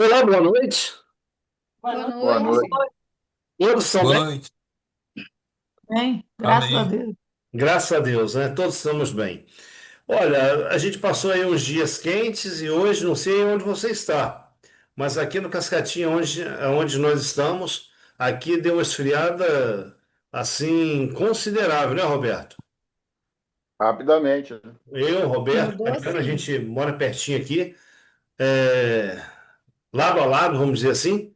Olá, boa noite. Boa Boa noite. noite. Todos estão Boa bem? noite. Bem, graças a Amém. Deus. Graças a Deus, né? Todos estamos bem. Olha, a gente passou aí uns dias quentes e hoje não sei onde você está, mas aqui no Cascatinha, onde nós estamos, aqui deu uma esfriada assim considerável, né, Roberto? Rapidamente, né? Roberto, Mudou Mariana, a sim. gente mora pertinho aqui, é, lado a lado, vamos dizer assim,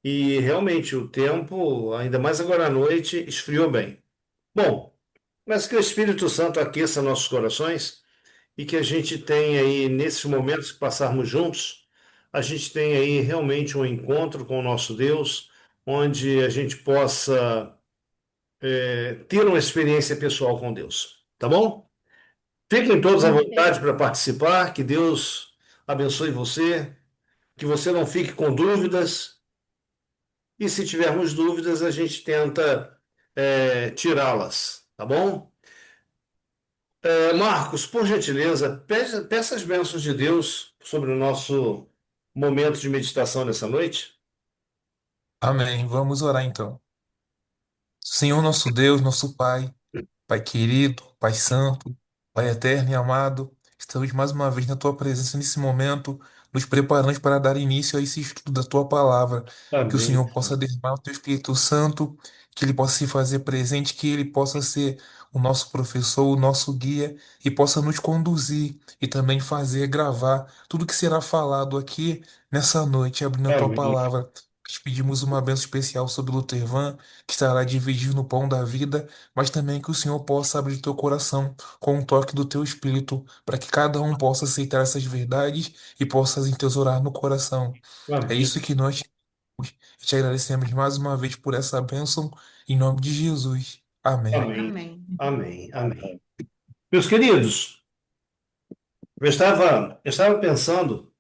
e realmente o tempo, ainda mais agora à noite, esfriou bem. Bom, mas que o Espírito Santo aqueça nossos corações e que a gente tenha aí, nesses momentos que passarmos juntos, a gente tenha aí realmente um encontro com o nosso Deus, onde a gente possa ter uma experiência pessoal com Deus. Tá bom? Fiquem todos à vontade Perfeito. para participar, que Deus abençoe você, que você não fique com dúvidas, e se tivermos dúvidas, a gente tenta tirá-las, tá bom? Marcos, por gentileza, peça as bênçãos de Deus sobre o nosso momento de meditação nessa noite. Amém. Vamos orar então. Senhor nosso Deus, nosso Pai, Pai querido, Pai santo, Pai eterno e amado, estamos mais uma vez na tua presença nesse momento, nos preparando para dar início a esse estudo da tua palavra. Que o Amém. Senhor possa derramar o teu Espírito Santo, que ele possa se fazer presente, que ele possa ser o nosso professor, o nosso guia e possa nos conduzir e também fazer gravar tudo que será falado aqui nessa noite, abrindo a tua Amém. palavra. Te pedimos uma bênção especial sobre o Lutervan, que estará dividindo o pão da vida, mas também que o Senhor possa abrir teu coração com um toque do teu espírito, para que cada um possa aceitar essas verdades e possa as entesourar no coração. É Amém. isso que nós te agradecemos mais uma vez por essa bênção, em nome de Jesus. Amém. Amém. Amém. Amém. Amém. Meus queridos, eu estava pensando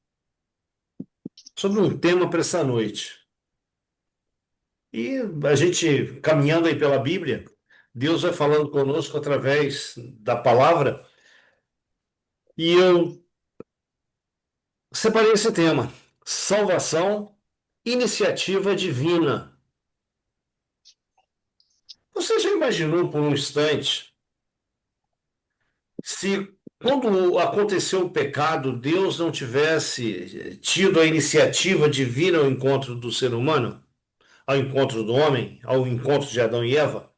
sobre um tema para essa noite. E a gente, caminhando aí pela Bíblia, Deus vai falando conosco através da palavra. E eu separei esse tema: salvação, iniciativa divina. Você já imaginou por um instante se, quando aconteceu o pecado, Deus não tivesse tido a iniciativa divina ao encontro do ser humano, ao encontro do homem, ao encontro de Adão e Eva?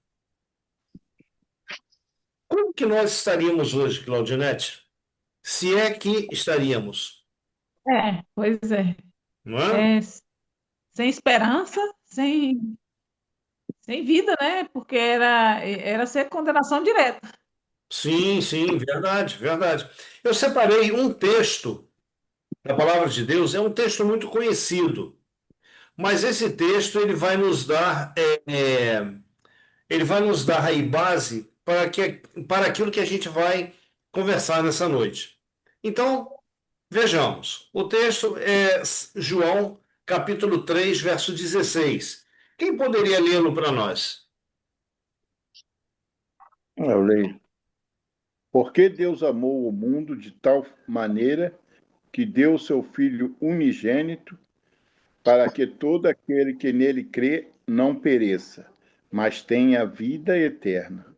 Como que nós estaríamos hoje, Claudinete? Se é que estaríamos, Pois é. não é? É, sem esperança, sem vida, né? Porque era ser condenação direta. Sim, sim, verdade, verdade. Eu separei um texto da Palavra de Deus, é um texto muito conhecido, mas esse texto ele vai nos dar aí base para aquilo que a gente vai conversar nessa noite. Então, vejamos. O texto é João, capítulo 3, verso 16. Quem poderia lê-lo para nós? Eu leio. Porque Deus amou o mundo de tal maneira que deu seu Filho unigênito, para que todo aquele que nele crê não pereça, mas tenha vida eterna.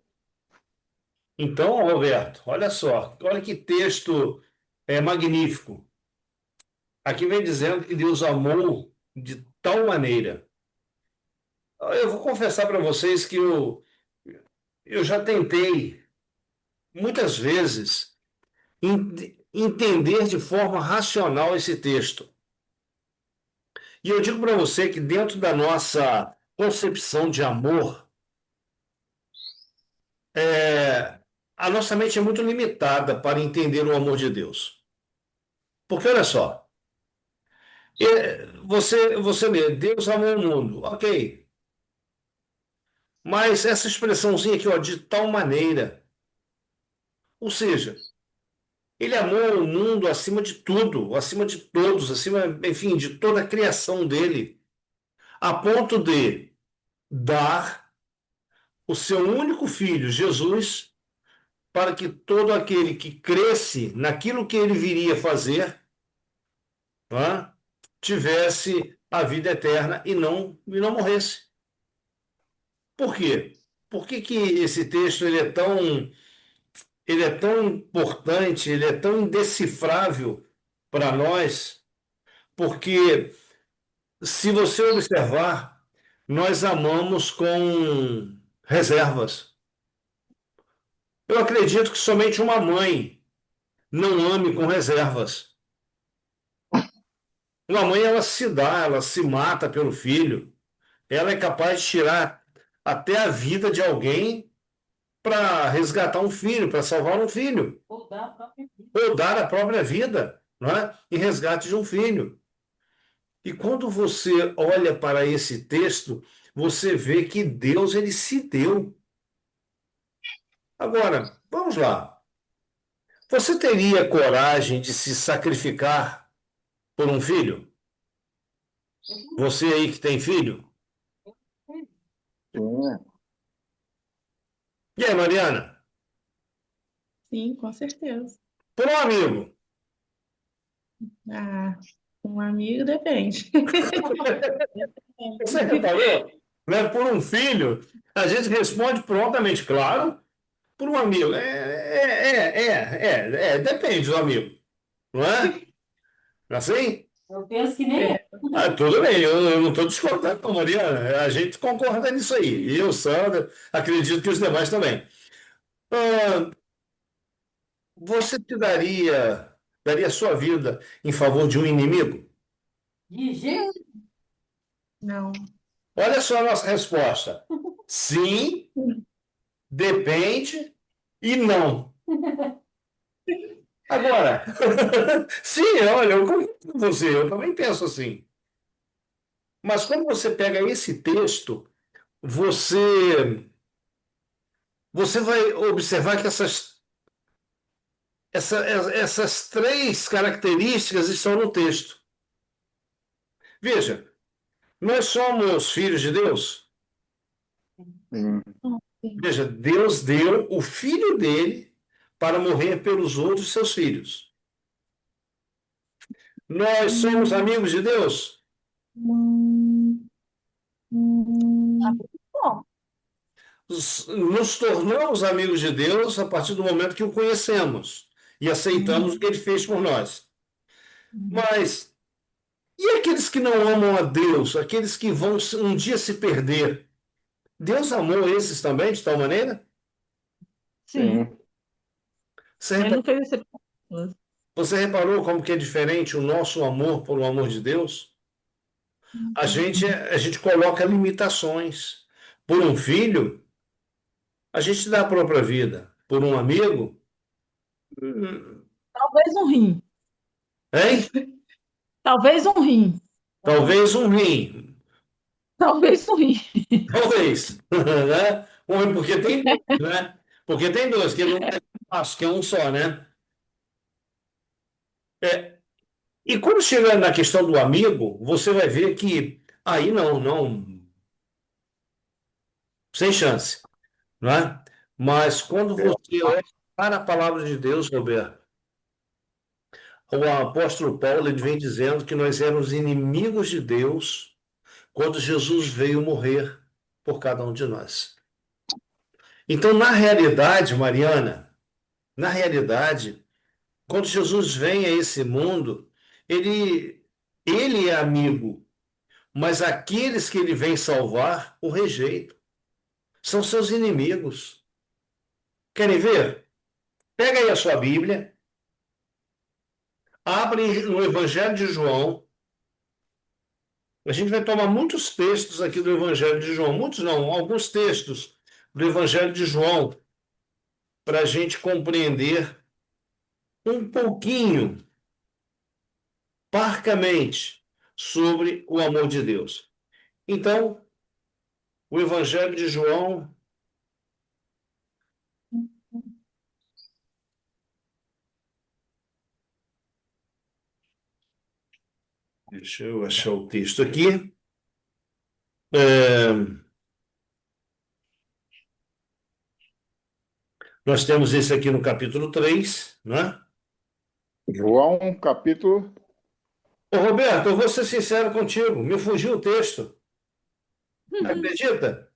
Então, Roberto, olha só, olha que texto magnífico. Aqui vem dizendo que Deus amou de tal maneira. Eu vou confessar para vocês que eu já tentei muitas vezes entender de forma racional esse texto. E eu digo para você que dentro da nossa concepção de amor, é, a nossa mente é muito limitada para entender o amor de Deus. Porque olha só, você lê, Deus amou o mundo, ok. Mas essa expressãozinha aqui, ó, de tal maneira, ou seja, ele amou o mundo acima de tudo, acima de todos, acima, enfim, de toda a criação dele, a ponto de dar o seu único filho, Jesus, para que todo aquele que cresce naquilo que ele viria fazer, tá? tivesse a vida eterna e não morresse. Por quê? Por que que esse texto ele é tão importante, ele é tão indecifrável para nós? Porque se você observar, nós amamos com reservas. Eu acredito que somente uma mãe não ame com reservas. Uma mãe, ela se dá, ela se mata pelo filho. Ela é capaz de tirar até a vida de alguém para resgatar um filho, para salvar um filho, ou dar a própria vida, não é? Em resgate de um filho. E quando você olha para esse texto, você vê que Deus ele se deu. Agora, vamos lá. Você teria coragem de se sacrificar por um filho? Você aí que tem filho? Sim. E aí, Mariana? Sim, com certeza. Por um amigo? Ah, um amigo depende. Você reparou? Né? Por um filho, a gente responde prontamente, claro, por um amigo. Depende do amigo, não é? Assim? Eu penso que nem é. Ah, tudo bem, eu não estou discordando com a Mariana, a gente concorda nisso aí. E eu, Sandra, acredito que os demais também. Ah, você daria sua vida em favor de um inimigo? De jeito. Não. Olha só a nossa resposta. Sim, depende e não. Agora, sim, olha, eu concordo com você, eu também penso assim. Mas quando você pega esse texto, você vai observar que essas três características estão no texto. Veja, nós somos filhos de Deus. Sim. Veja, Deus deu o filho dele para morrer pelos outros seus filhos. Nós somos amigos de Deus. Bom, Nos tornamos amigos de Deus a partir do momento que o conhecemos e aceitamos o que ele fez por nós. Mas e aqueles que não amam a Deus, aqueles que vão um dia se perder? Deus amou esses também de tal maneira? sim. Sim. Você Ele reparou, não fez esse. você reparou como que é diferente o nosso amor por o amor de Deus? A gente coloca limitações. Por um filho, a gente dá a própria vida. Por um amigo, Talvez um rim. hein? Talvez um rim. Talvez um rim. Talvez um rim. Talvez. Né? Porque tem dois, né? Porque tem dois, que não é fácil, que é um só, né? É, e quando chega na questão do amigo, você vai ver que aí não, sem chance, não é? Mas quando É. você olha para a palavra de Deus, Roberto, o apóstolo Paulo ele vem dizendo que nós éramos inimigos de Deus quando Jesus veio morrer por cada um de nós. Então, na realidade, Mariana, na realidade, quando Jesus vem a esse mundo, ele é amigo, mas aqueles que ele vem salvar o rejeitam. São seus inimigos. Querem ver? Pega aí a sua Bíblia, abre no Evangelho de João. A gente vai tomar muitos textos aqui do Evangelho de João, muitos não, alguns textos do Evangelho de João, para a gente compreender um pouquinho, parcamente, sobre o amor de Deus. Então, o Evangelho de João, deixa eu achar o texto aqui. É, nós temos esse aqui no capítulo 3, né? João, capítulo Ô, Roberto, eu vou ser sincero contigo, me fugiu o texto. Acredita?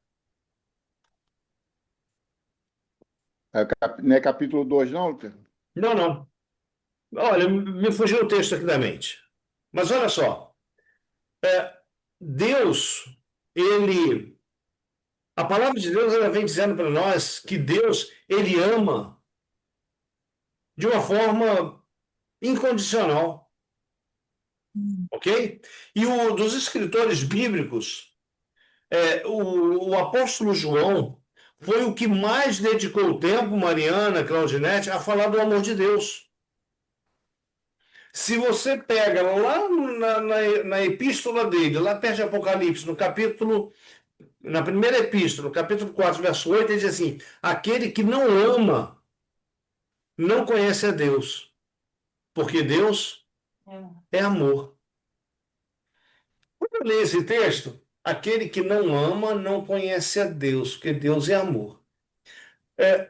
Não é capítulo 2 não, Lutero? Não, não. Olha, me fugiu o texto aqui da mente. Mas olha só, Deus, ele, a palavra de Deus, ela vem dizendo para nós que Deus, ele ama de uma forma incondicional, ok? E dos escritores bíblicos, o apóstolo João foi o que mais dedicou tempo, Mariana, Claudinete, a falar do amor de Deus. Se você pega lá na epístola dele, lá perto de Apocalipse, na primeira epístola, no capítulo 4, verso 8, ele diz assim: aquele que não ama, não conhece a Deus, porque Deus É. é amor. Quando eu leio esse texto, aquele que não ama, não conhece a Deus, porque Deus é amor. É,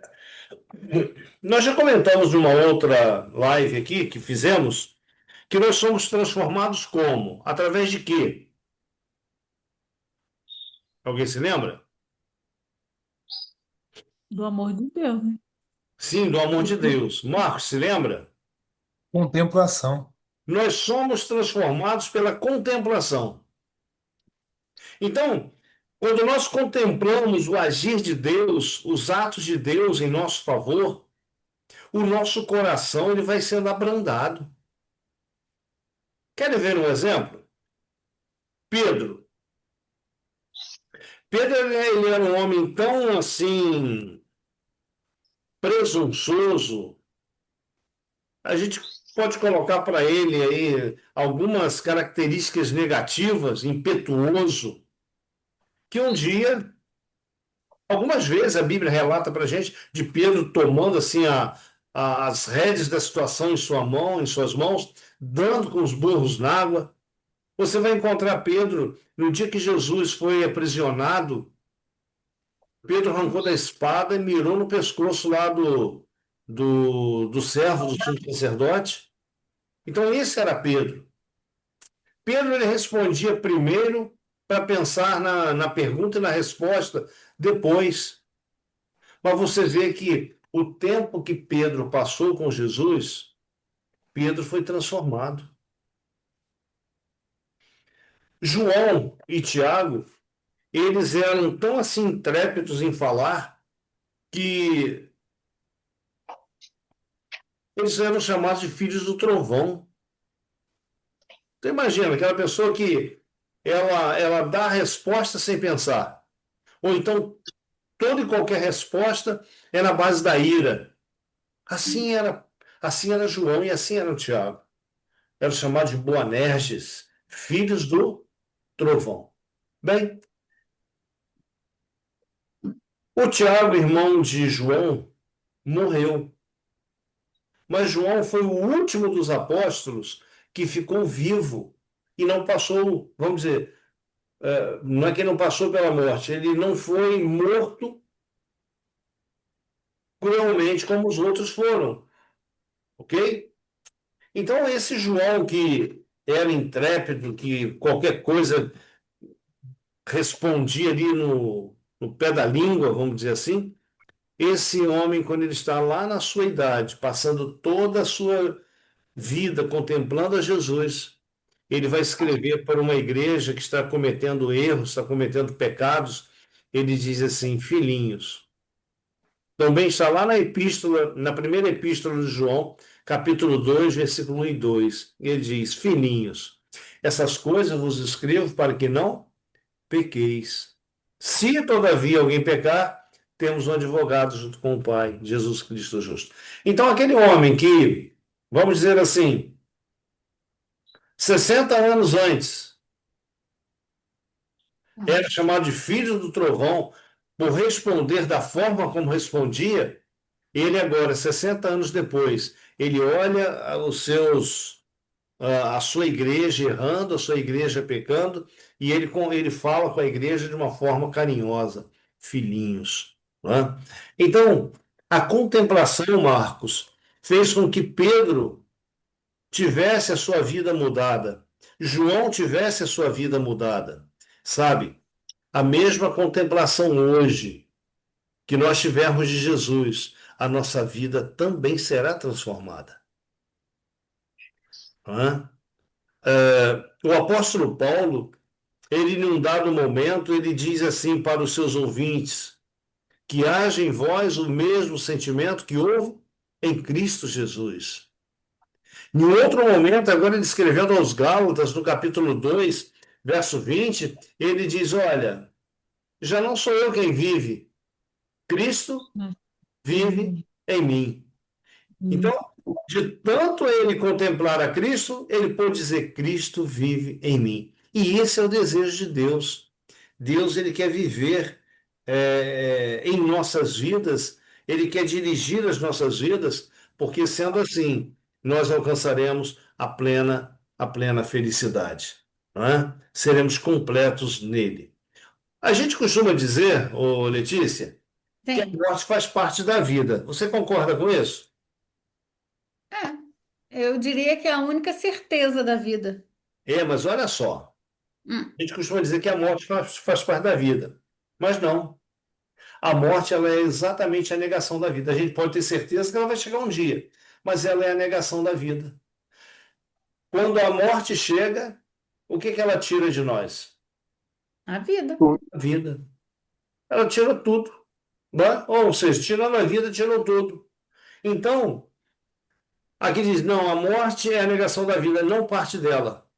nós já comentamos numa outra live aqui que fizemos, que nós somos transformados como? Através de quê? Alguém se lembra? Do amor de Deus, né? Sim, do amor de Deus. Marcos, se lembra? Contemplação. Nós somos transformados pela contemplação. Então, quando nós contemplamos o agir de Deus, os atos de Deus em nosso favor, o nosso coração ele vai sendo abrandado. Querem ver um exemplo? Pedro. Pedro ele era um homem tão assim presunçoso. A gente pode colocar para ele aí algumas características negativas, impetuoso, que um dia, algumas vezes a Bíblia relata para a gente de Pedro tomando assim as rédeas da situação em sua mão, em suas mãos, dando com os burros na água. Você vai encontrar Pedro no dia que Jesus foi aprisionado. Pedro arrancou da espada e mirou no pescoço lá do servo do sumo sacerdote. Então, esse era Pedro. Pedro ele respondia primeiro para pensar na pergunta e na resposta depois. Mas você vê que o tempo que Pedro passou com Jesus, Pedro foi transformado. João e Tiago, eles eram tão assim intrépidos em falar que eles eram chamados de filhos do trovão. Então imagina, aquela pessoa que ela dá a resposta sem pensar. Ou então toda e qualquer resposta é na base da ira. Assim era, assim era João e assim era o Tiago. Eram chamados de Boanerges, filhos do trovão. Bem, o Tiago, irmão de João, morreu. Mas João foi o último dos apóstolos que ficou vivo e não passou, vamos dizer, não é que não passou pela morte, ele não foi morto cruelmente como os outros foram, ok? Então, esse João que era intrépido, que qualquer coisa respondia ali no pé da língua, vamos dizer assim, esse homem, quando ele está lá na sua idade, passando toda a sua vida contemplando a Jesus, ele vai escrever para uma igreja que está cometendo erros, está cometendo pecados. Ele diz assim: filhinhos. Também está lá na epístola, na primeira epístola de João, capítulo 2, versículo 1 e 2. Ele diz: filhinhos, essas coisas vos escrevo para que não pequeis. Se todavia alguém pecar, temos um advogado junto com o Pai, Jesus Cristo justo. Então, aquele homem que, vamos dizer assim, 60 anos antes, era chamado de filho do trovão por responder da forma como respondia, ele agora, 60 anos depois, ele olha a sua igreja errando, a sua igreja pecando, e ele fala com a igreja de uma forma carinhosa, filhinhos. Não é? Então, a contemplação, Marcos, fez com que Pedro tivesse a sua vida mudada. João tivesse a sua vida mudada. Sabe? A mesma contemplação hoje que nós tivermos de Jesus, a nossa vida também será transformada. Não é? O apóstolo Paulo, ele, num dado momento, ele diz assim para os seus ouvintes: que haja em vós o mesmo sentimento que houve em Cristo Jesus. Em outro momento, agora ele escrevendo aos Gálatas, no capítulo 2, verso 20, ele diz: olha, já não sou eu quem vive, Cristo vive em mim. Então, de tanto ele contemplar a Cristo, ele pôde dizer: Cristo vive em mim. E esse é o desejo de Deus. Deus, ele quer viver em nossas vidas, ele quer dirigir as nossas vidas, porque sendo assim, nós alcançaremos a plena felicidade, não é? Seremos completos nele. A gente costuma dizer, ô Letícia, que a Sim. morte faz parte da vida. Você concorda com isso? Eu diria que é a única certeza da vida. Mas olha só, Hum, a gente costuma dizer que a morte faz parte da vida, mas não. A morte, ela é exatamente a negação da vida. A gente pode ter certeza que ela vai chegar um dia, mas ela é a negação da vida. Quando a morte chega, o que que ela tira de nós? a vida. A vida. Ela tira tudo, né? Ou seja, tirando a vida, tirou tudo. Então, aqui diz, não, a morte é a negação da vida, não parte dela.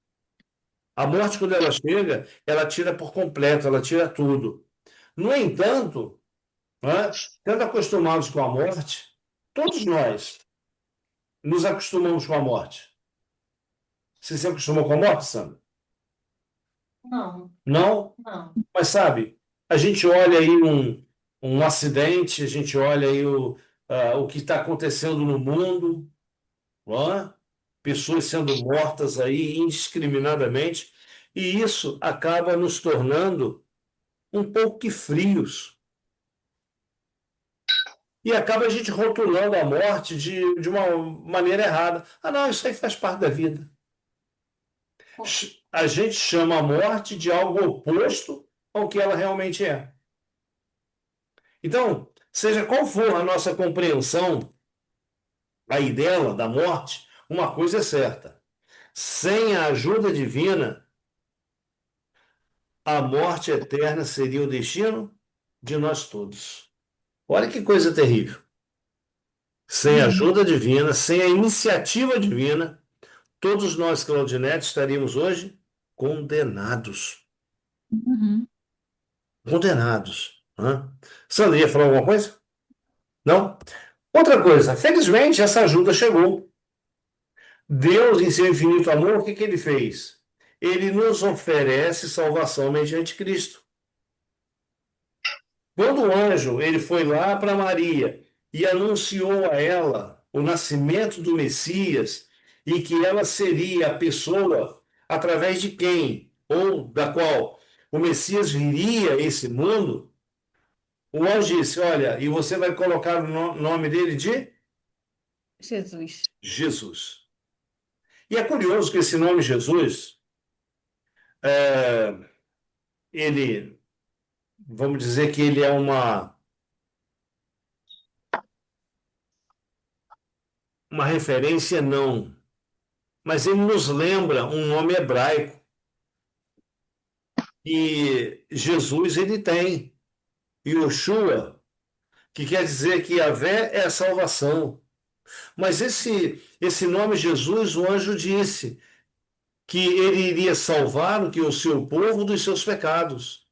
A morte, quando ela chega, ela tira por completo, ela tira tudo. No entanto, né, estando acostumados com a morte, todos nós nos acostumamos com a morte. Você se acostumou com a morte, Sandra? Não, Não? não. Mas sabe, a gente olha aí um acidente, a gente olha aí o que está acontecendo no mundo, não é? Pessoas sendo mortas aí indiscriminadamente, e isso acaba nos tornando um pouco que frios. E acaba a gente rotulando a morte de uma maneira errada. Ah, não, isso aí faz parte da vida. A gente chama a morte de algo oposto ao que ela realmente é. Então, seja qual for a nossa compreensão aí dela, da morte, uma coisa é certa. Sem a ajuda divina, a morte eterna seria o destino de nós todos. Olha que coisa terrível. Sem a ajuda divina, sem a iniciativa divina, todos nós, Claudinete, estaríamos hoje condenados. Uhum. Condenados. Né? Sandra, ia falar alguma coisa? Não? Outra coisa, felizmente essa ajuda chegou. Deus, em seu infinito amor, o que que ele fez? Ele nos oferece salvação mediante Cristo. Quando o anjo ele foi lá para Maria e anunciou a ela o nascimento do Messias e que ela seria a pessoa através de quem ou da qual o Messias viria a esse mundo, o anjo disse: olha, e você vai colocar o nome dele de Jesus. Jesus. E é curioso que esse nome Jesus, é, ele, vamos dizer que ele é uma referência, não, mas ele nos lembra um nome hebraico. E Jesus ele tem, Yoshua, que quer dizer que Yahvé é a salvação. Mas esse nome Jesus, o anjo disse que ele iria salvar o seu povo dos seus pecados.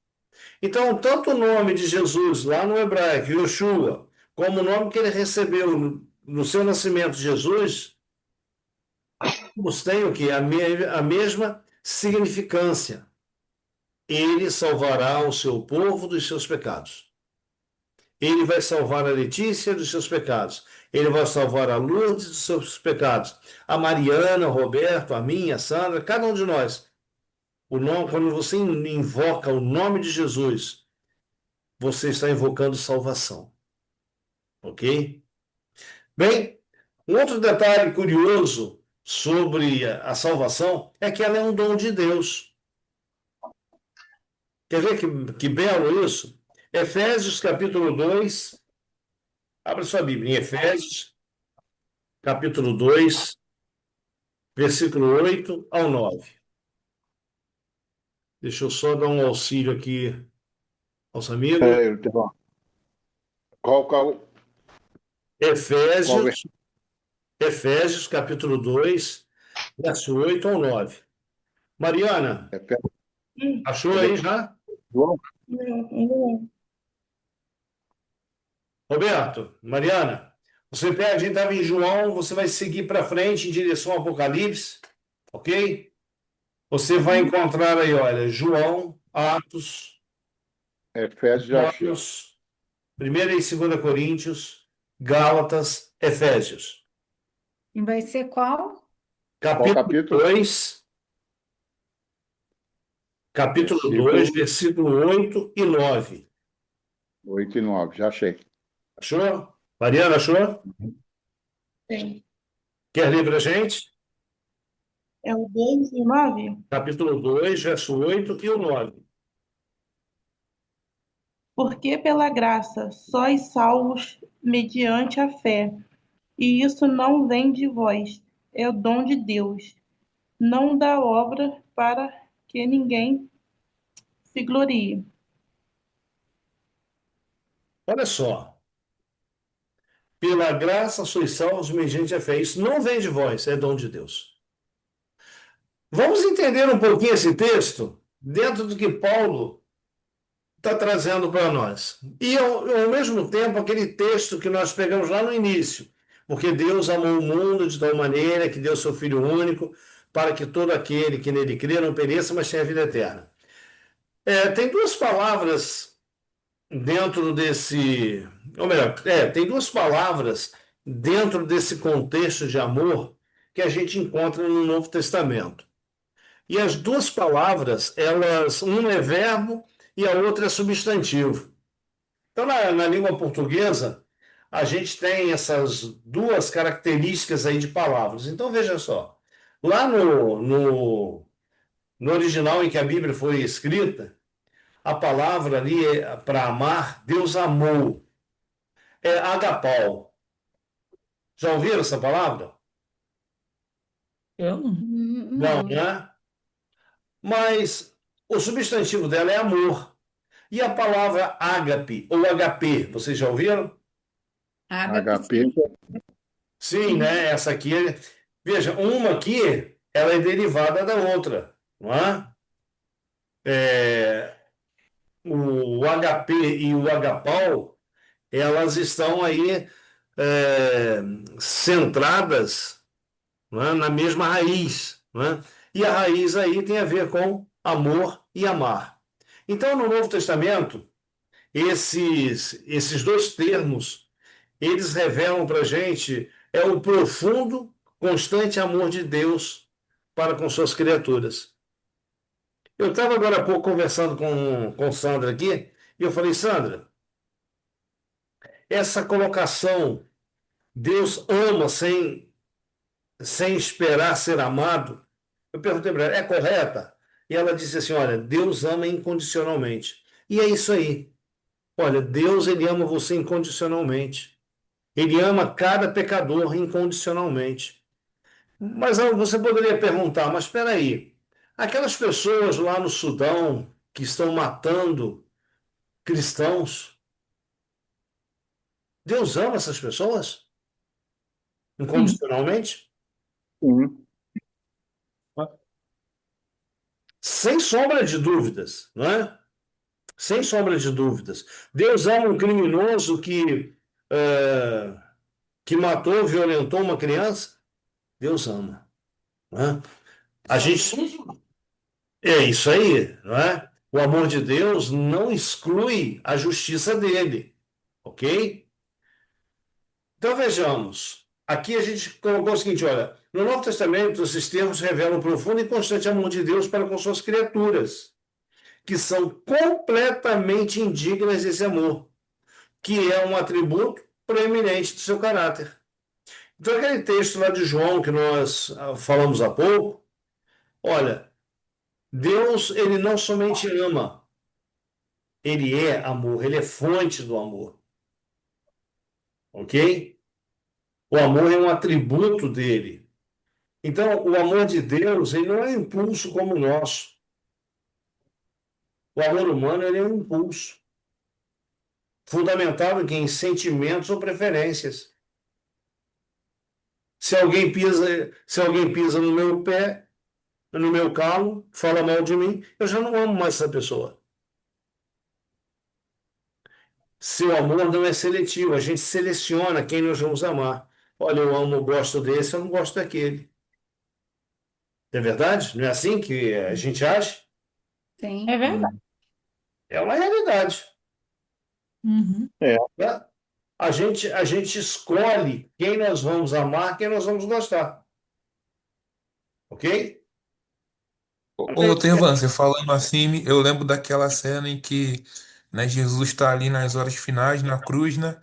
Então, tanto o nome de Jesus lá no hebraico, Yoshua, como o nome que ele recebeu no seu nascimento, Jesus, ambos têm o quê? A mesma significância. Ele salvará o seu povo dos seus pecados. Ele vai salvar a Letícia dos seus pecados. Ele vai salvar a Lourdes dos seus pecados. A Mariana, o Roberto, a mim, a Sandra, cada um de nós. Quando você invoca o nome de Jesus, você está invocando salvação. Ok? Bem, um outro detalhe curioso sobre a salvação é que ela é um dom de Deus. Quer ver que belo isso? Efésios capítulo 2, abra sua Bíblia, em Efésios capítulo 2, versículo 8 ao 9. Deixa eu só dar um auxílio aqui aos amigos. É, qual Efésios, Efésios capítulo 2, verso 8 ao 9. Mariana, achou aí já? João? Roberto, Mariana, você pega, a gente estava em João, você vai seguir para frente em direção ao Apocalipse, ok? Você vai encontrar aí, olha, João, Atos, Efésios já achei. Romanos, 1ª e 2ª Coríntios, Gálatas, Efésios. E vai ser qual? Qual Capítulo capítulo? 2, capítulo 2, versículo 8 e 9. 8 e 9, já achei. Achou? Mariana, achou? Sim. Quer ler para a gente? É o 2 e 9? Capítulo 2, verso 8 e o 9. Porque pela graça sois salvos mediante a fé, e isso não vem de vós, é o dom de Deus, não da obra para que ninguém se glorie. Olha só. Pela graça sois salvos mediante a fé. Isso não vem de vós, é dom de Deus. Vamos entender um pouquinho esse texto dentro do que Paulo está trazendo para nós. E, ao mesmo tempo, aquele texto que nós pegamos lá no início. Porque Deus amou o mundo de tal maneira que deu seu Filho único para que todo aquele que nele crê não pereça, mas tenha vida eterna. Tem duas palavras dentro desse. Ou melhor, tem duas palavras dentro desse contexto de amor que a gente encontra no Novo Testamento. E as duas palavras, uma é verbo e a outra é substantivo. Então, na língua portuguesa, a gente tem essas duas características aí de palavras. Então, veja só. Lá no original em que a Bíblia foi escrita, a palavra ali para amar, Deus amou. É agapau. Já ouviram essa palavra? Eu não. Não, Não. né? Mas o substantivo dela é amor. E a palavra ágape ou HP, vocês já ouviram? Ágape, HP, sim. Sim, né? Essa aqui, veja, uma aqui, ela é derivada da outra, não é? É, o HP e o agapau, elas estão aí é, centradas, não é? Na mesma raiz, não é? E a raiz aí tem a ver com amor e amar. Então, no Novo Testamento, esses dois termos, eles revelam para a gente o profundo, constante amor de Deus para com suas criaturas. Eu estava agora há pouco conversando com Sandra aqui, e eu falei, Sandra, essa colocação, Deus ama sem esperar ser amado, eu perguntei para ela, é correta? E ela disse assim, olha, Deus ama incondicionalmente. E é isso aí. Olha, Deus, ele ama você incondicionalmente. Ele ama cada pecador incondicionalmente. Mas você poderia perguntar, mas espera aí, aquelas pessoas lá no Sudão que estão matando cristãos, Deus ama essas pessoas Sim. incondicionalmente? sim. Sem sombra de dúvidas, não é? Sem sombra de dúvidas. Deus ama um criminoso que matou, violentou uma criança? Deus ama, não é? A gente É isso aí, não é? O amor de Deus não exclui a justiça dele, ok? Então vejamos. Aqui a gente colocou o seguinte: olha, no Novo Testamento, esses termos revelam o profundo e constante amor de Deus para com suas criaturas, que são completamente indignas desse amor, que é um atributo proeminente do seu caráter. Então, aquele texto lá de João que nós falamos há pouco, olha, Deus, ele não somente ama, ele é amor, ele é fonte do amor, ok? O amor é um atributo dele. Então, o amor de Deus, ele não é um impulso como o nosso. O amor humano, ele é um impulso, fundamentado em sentimentos ou preferências. Se alguém pisa no meu pé, no meu calo, fala mal de mim, eu já não amo mais essa pessoa. Seu amor não é seletivo, a gente seleciona quem nós vamos amar. Olha, eu amo, eu gosto desse, eu não gosto daquele. Não é verdade? Não é assim que a gente age? É Sim. verdade. É uma realidade. Uhum. É, Né? A gente escolhe quem nós vamos amar, quem nós vamos gostar. Ok? Ô, Tervan, você falando assim, eu lembro daquela cena em que, né, Jesus está ali nas horas finais, na cruz, né?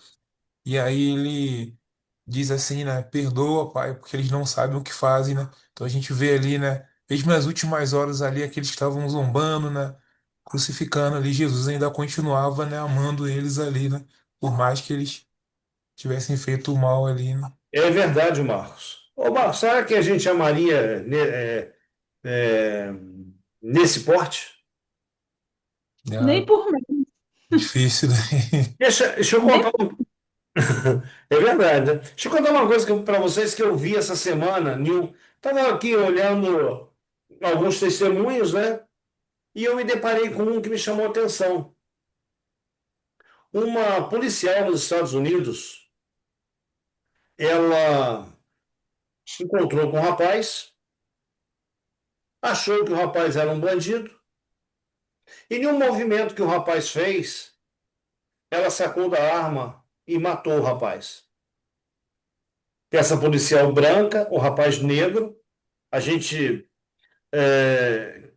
E aí ele diz assim, né? Perdoa, Pai, porque eles não sabem o que fazem, né? Então a gente vê ali, né? Mesmo nas últimas horas ali, aqueles que estavam zombando, né? Crucificando ali, Jesus ainda continuava, né? Amando eles ali, né? Por mais que eles tivessem feito o mal ali, né? É verdade, Marcos. Ô, Marcos, será que a gente amaria é, nesse porte? Nem É por mim. difícil, né? Deixa eu Nem contar. É verdade, né? Deixa eu contar uma coisa para vocês que eu vi essa semana. Estava aqui olhando alguns testemunhos, né? E eu me deparei com um que me chamou a atenção. Uma policial nos Estados Unidos, ela encontrou com um rapaz, achou que o rapaz era um bandido, e em um movimento que o rapaz fez, ela sacou da arma e matou o rapaz. Essa policial branca, o rapaz negro, a gente, é,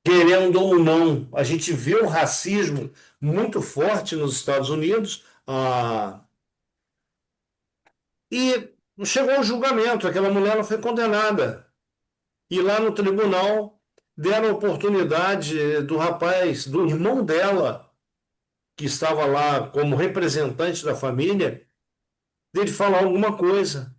querendo ou não, a gente vê o racismo muito forte nos Estados Unidos, e chegou ao julgamento, aquela mulher não foi condenada. E lá no tribunal deram a oportunidade do rapaz, do irmão dela, que estava lá como representante da família, dele falar alguma coisa.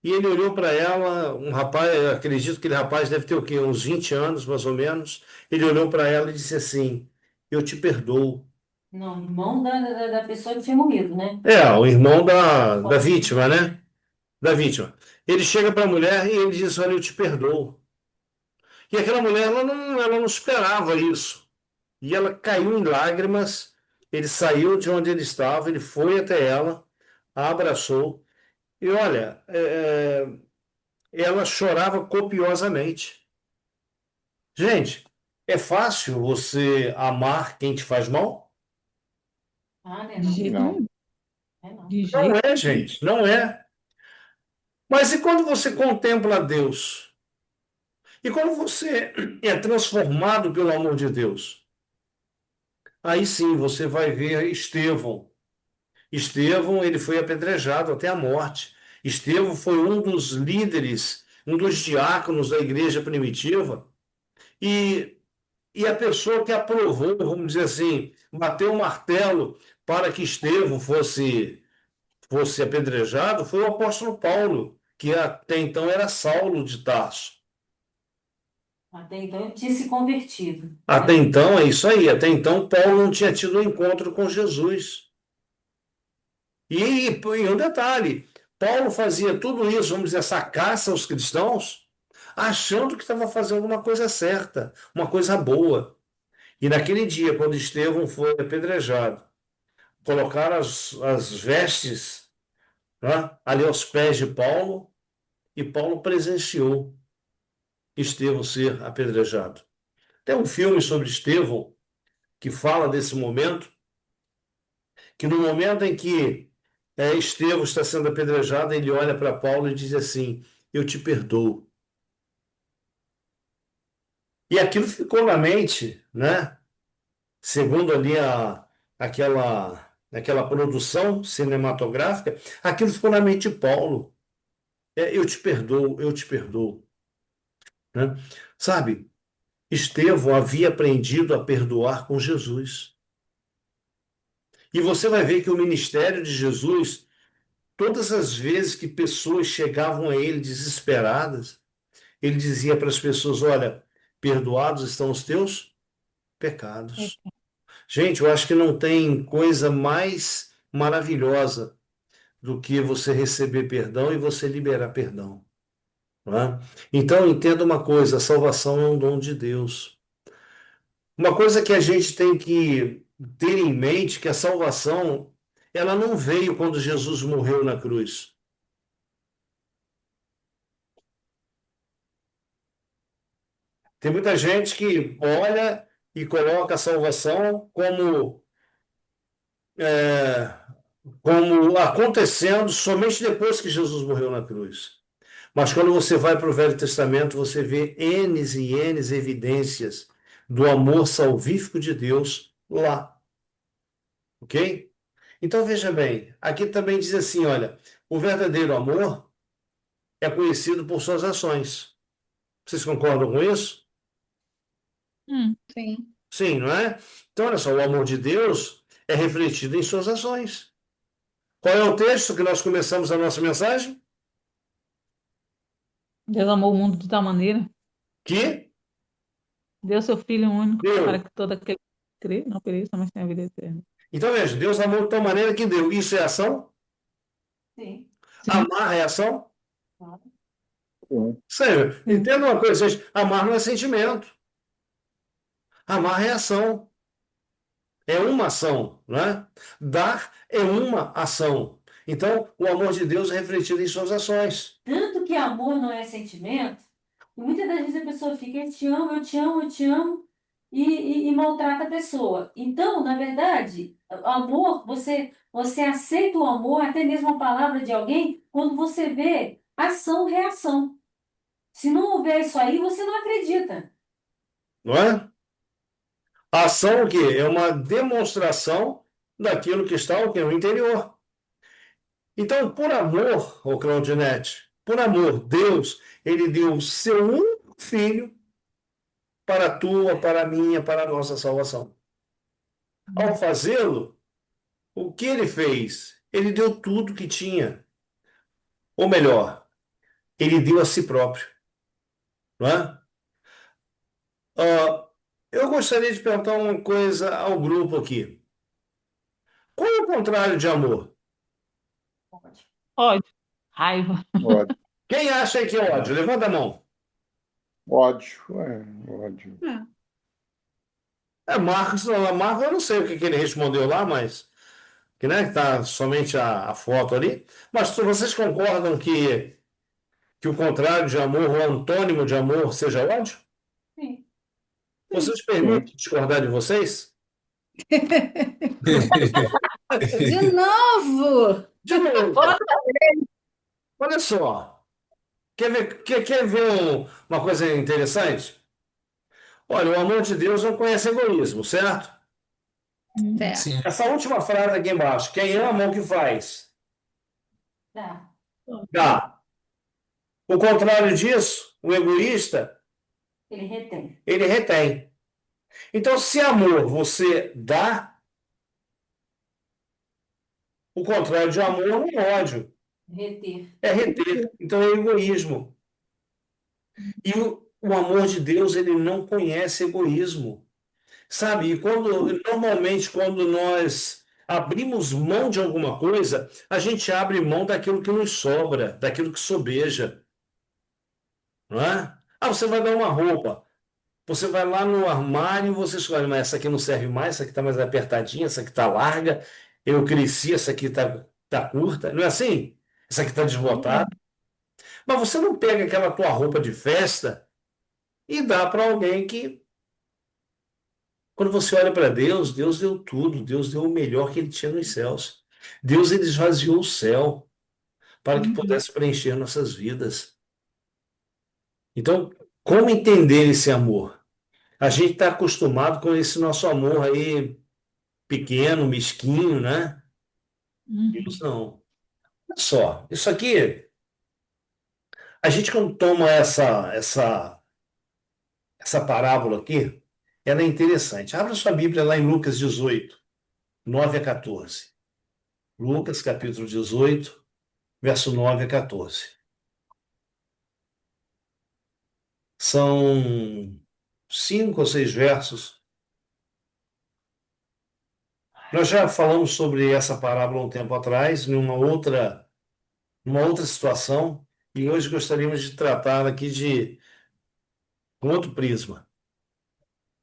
E ele olhou para ela, um rapaz, eu acredito que aquele rapaz deve ter o quê? Uns 20 anos, mais ou menos. Ele olhou para ela e disse assim: Eu te perdoo. Não, irmão da pessoa que tinha morrido, né? É, o irmão da vítima, né? Da vítima. Ele chega para a mulher e ele diz: Olha, eu te perdoo. E aquela mulher, ela não esperava isso. E ela caiu em lágrimas. Ele saiu de onde ele estava, ele foi até ela, a abraçou. E olha, ela chorava copiosamente. Gente, é fácil você amar quem te faz mal? Ah, né? De Não. jeito não. nenhum. É não. De Não jeito é, nenhum. gente, não é. Mas e quando você contempla Deus? E quando você é transformado pelo amor de Deus? Aí sim você vai ver Estevão. Estevão, ele foi apedrejado até a morte. Estevão foi um dos líderes, um dos diáconos da igreja primitiva e, e a pessoa que aprovou, vamos dizer assim, bateu o martelo para que Estevão fosse apedrejado foi o apóstolo Paulo, que até então era Saulo de Tarso. Até então ele tinha se convertido, Até né? então, é isso aí, até então Paulo não tinha tido um encontro com Jesus. E um detalhe, Paulo fazia tudo isso, vamos dizer, essa caça aos cristãos, achando que estava fazendo uma coisa certa, uma coisa boa. E naquele dia, quando Estevão foi apedrejado, colocaram as vestes, né, ali aos pés de Paulo, e Paulo presenciou Estevão ser apedrejado. Tem um filme sobre Estevão que fala desse momento, que no momento em que Estevão está sendo apedrejado, ele olha para Paulo e diz assim: Eu te perdoo. E aquilo ficou na mente, né? Segundo ali aquela naquela produção cinematográfica, aquilo ficou na mente de Paulo. Eu te perdoo, eu te perdoo, né? Sabe, Estevão havia aprendido a perdoar com Jesus. E você vai ver que o ministério de Jesus, todas as vezes que pessoas chegavam a ele desesperadas, ele dizia para as pessoas: olha, perdoados estão os teus pecados. Gente, eu acho que não tem coisa mais maravilhosa do que você receber perdão e você liberar perdão, não é? Então, entenda uma coisa: a salvação é um dom de Deus. Uma coisa que a gente tem que ter em mente, que a salvação, ela não veio quando Jesus morreu na cruz. Tem muita gente que olha e coloca a salvação é, como acontecendo somente depois que Jesus morreu na cruz. Mas quando você vai para o Velho Testamento, você vê N e N evidências do amor salvífico de Deus lá, ok? Então veja bem, aqui também diz assim, olha, o verdadeiro amor é conhecido por suas ações. Vocês concordam com isso? Sim. Sim, não é? Então, olha só, o amor de Deus é refletido em suas ações. Qual é o texto que nós começamos a nossa mensagem? Deus amou o mundo de tal maneira, Que deu seu Filho único para deu. que todo aquele que crê não pereça, mas tenha vida eterna. Então, veja, Deus amou de tal maneira que deu. Isso é ação? Sim. Sim, Amar é ação? Claro. Sim. Sério, sim. entenda uma coisa, gente, amar não é sentimento. Amar é ação. É uma ação, não é? Dar é uma ação. Então, o amor de Deus é refletido em suas ações. Tanto que amor não é sentimento, e muitas das vezes a pessoa fica, eu te amo, eu te amo, eu te amo, e maltrata a pessoa. Então, na verdade, o amor, você aceita o amor, até mesmo a palavra de alguém, quando você vê ação, reação. Se não houver isso aí, você não acredita. Não é? A ação o quê? É uma demonstração daquilo que está o quê? No interior. Então, por amor, ô Claudinete, por amor, Deus, ele deu o seu único filho para a tua, para a minha, para a nossa salvação. Ao fazê-lo, o que ele fez? Ele deu tudo que tinha. Ou melhor, ele deu a si próprio, não é? Ah, eu gostaria de perguntar uma coisa ao grupo aqui. Qual é o contrário de amor? Pode. Ódio, raiva. Ódio. Quem acha que é ódio? Levanta a mão. Ódio. Ódio. Ah, Marcos, não, Marcos, eu não sei o que ele respondeu lá, mas que, né, tá somente a foto ali. Mas vocês concordam que o contrário de amor, o antônimo de amor, seja ódio? Sim. Vocês Sim. permitem discordar de vocês? de novo! De novo, olha só. Quer ver uma coisa interessante? Olha, o amor de Deus não conhece egoísmo, certo? Certo. Sim, Essa última frase aqui embaixo. Quem ama, o que faz? Tá. Dá. O contrário disso, o egoísta, Ele retém. ele retém. Então, se amor você dá, o contrário de amor não é ódio, Reter. é reter. Então, é egoísmo. E o amor de Deus, ele não conhece egoísmo. Sabe? E normalmente, quando nós abrimos mão de alguma coisa, a gente abre mão daquilo que nos sobra, daquilo que sobeja, não é? Ah, você vai dar uma roupa. Você vai lá no armário e você escolhe, mas essa aqui não serve mais, essa aqui está mais apertadinha, essa aqui está larga, eu cresci, essa aqui tá curta. Não é assim? Essa aqui está desbotada. Mas você não pega aquela tua roupa de festa e dá para alguém que, quando você olha para Deus, Deus deu tudo, Deus deu o melhor que ele tinha nos céus. Deus ele esvaziou o céu para que Uhum. pudesse preencher nossas vidas. Então, como entender esse amor? A gente está acostumado com esse nosso amor aí pequeno, mesquinho, né? Uhum. Deus não. Olha só, isso aqui, a gente quando toma essa parábola aqui, ela é interessante. Abra sua Bíblia lá em Lucas 18, 9 a 14. Lucas, capítulo 18, verso 9 a 14. São 5 ou 6 versos. Nós já falamos sobre essa parábola um tempo atrás, numa outra situação, e hoje gostaríamos de tratar aqui de um outro prisma.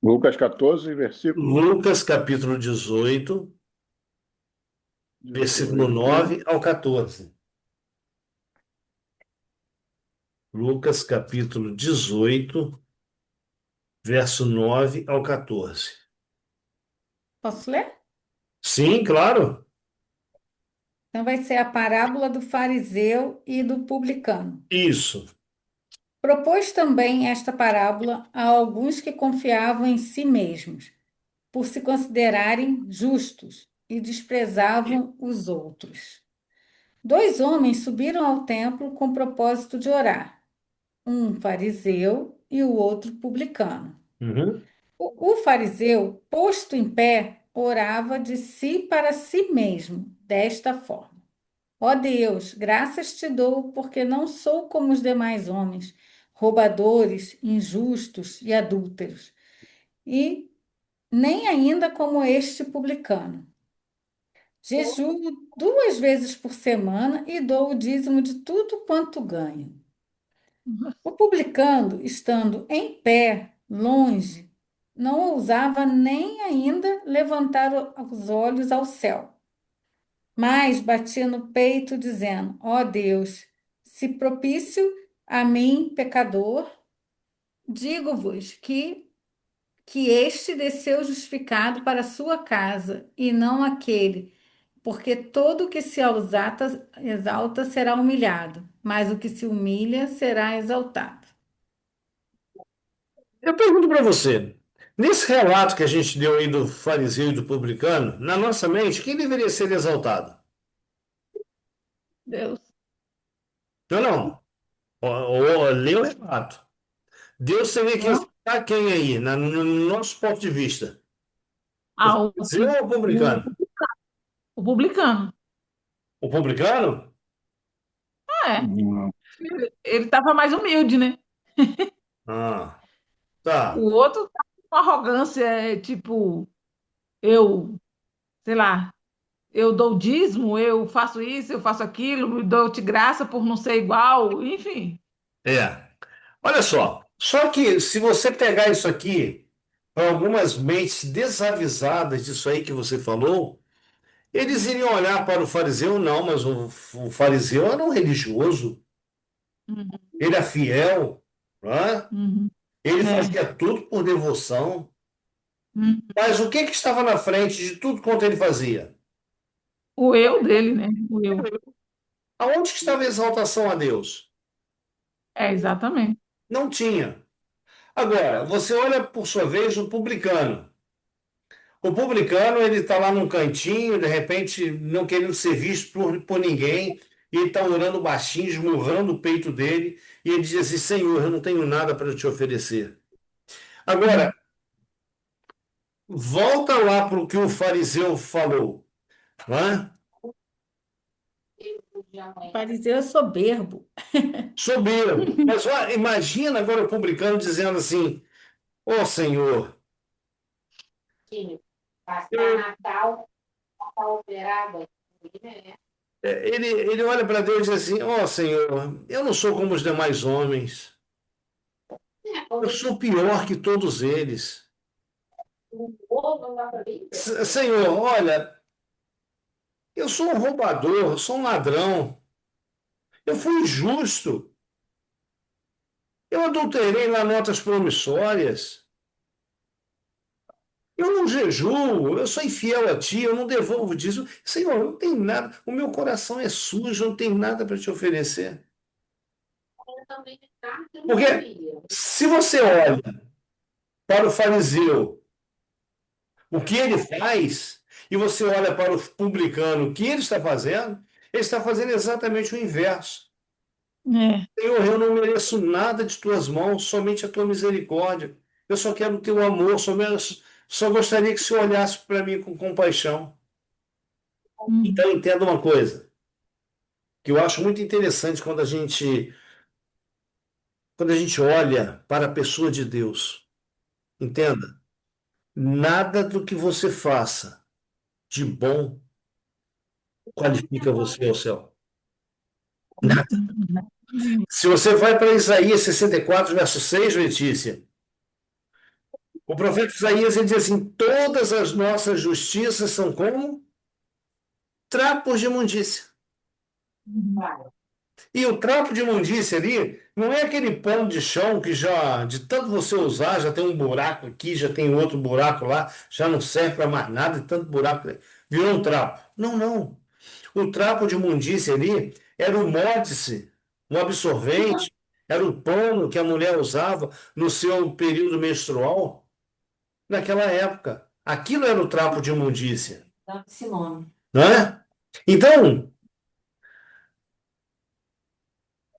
Lucas 14, versículo Lucas, capítulo 18, versículo 18. 9 ao 14. Lucas, capítulo 18, verso 9 ao 14. Posso ler? Sim, claro. Então vai ser a parábola do fariseu e do publicano. Isso. Propôs também esta parábola a alguns que confiavam em si mesmos, por se considerarem justos e desprezavam os outros. 2 homens subiram ao templo com o propósito de orar, um fariseu e o outro publicano. Uhum. O fariseu, posto em pé, orava de si para si mesmo, desta forma: Ó Deus, graças te dou, porque não sou como os demais homens, roubadores, injustos e adúlteros, e nem ainda como este publicano. Jejuo 2 vezes por semana e dou o dízimo de tudo quanto ganho. O publicano, estando em pé, longe, não ousava nem ainda levantar os olhos ao céu, mas batia no peito, dizendo: Ó Deus, se propício a mim, pecador, digo-vos que este desceu justificado para a sua casa, e não aquele, porque todo o que se exalta será humilhado, mas o que se humilha será exaltado. Eu pergunto para você, nesse relato que a gente deu aí do fariseu e do publicano, na nossa mente, quem deveria ser exaltado? Deus. Não, não. Lê o relato. Deus teria que Hã? exaltar quem aí, no nosso ponto de vista? O Ah, fariseu ou o publicano? o publicano. O publicano? É, Não. ele estava mais humilde, né? Ah, tá. O outro tá com arrogância, tipo, eu, sei lá, eu dou dízimo, eu faço isso, eu faço aquilo, me dou-te graça por não ser igual, enfim. É. Olha só. Só que se você pegar isso aqui para algumas mentes desavisadas disso aí que você falou, eles iriam olhar para o fariseu, não, mas o fariseu era um religioso, Uhum, ele é fiel, né? uhum, Ele é, fazia tudo por devoção. uhum. Mas o que que estava na frente de tudo quanto ele fazia? O eu dele, né? O eu. Aonde que estava a exaltação a Deus? É, exatamente. Não tinha. Agora, você olha por sua vez o publicano. O publicano, ele está lá num cantinho, de repente, não querendo ser visto por ninguém, e ele está orando baixinho, esmurrando o peito dele, e ele diz assim: Senhor, eu não tenho nada para te oferecer. Agora, Uhum. volta lá para o que o fariseu falou, né? O fariseu é soberbo. Soberbo. Mas ó, imagina agora o publicano dizendo assim: Ô Senhor, ele olha para Deus e diz assim: Ó Senhor, eu não sou como os demais homens, eu sou pior que todos eles. Senhor, olha, eu sou um roubador, eu sou um ladrão, eu fui injusto, eu adulterei lá notas promissórias, eu não jejuo, eu sou infiel a ti, eu não devolvo disso. Senhor, eu não tenho nada, o meu coração é sujo, eu não tenho nada para te oferecer. Porque se você olha para o fariseu, o que ele faz, E você olha para o publicano, o que ele está fazendo? Ele está fazendo exatamente o inverso. É. Senhor, eu não mereço nada de tuas mãos, somente a tua misericórdia. Eu só quero o teu amor, só gostaria que o Senhor olhasse para mim com compaixão. Uhum. Então, entenda uma coisa, que eu acho muito interessante quando a gente olha para a pessoa de Deus. Entenda, nada do que você faça de bom qualifica você ao céu. Nada. Uhum. Se você vai para Isaías 64, verso 6, Letícia, o profeta Isaías ele diz assim: todas as nossas justiças são como trapos de imundícia. E o trapo de imundícia ali não é aquele pano de chão que já, de tanto você usar, já tem um buraco aqui, já tem outro buraco lá, já não serve para mais nada, de tanto buraco, virou um trapo. Não, não. O trapo de imundícia ali era o módice, um absorvente, era o pano que a mulher usava no seu período menstrual naquela época. Aquilo era o trapo de imundícia, Dá esse nome. não é? Então,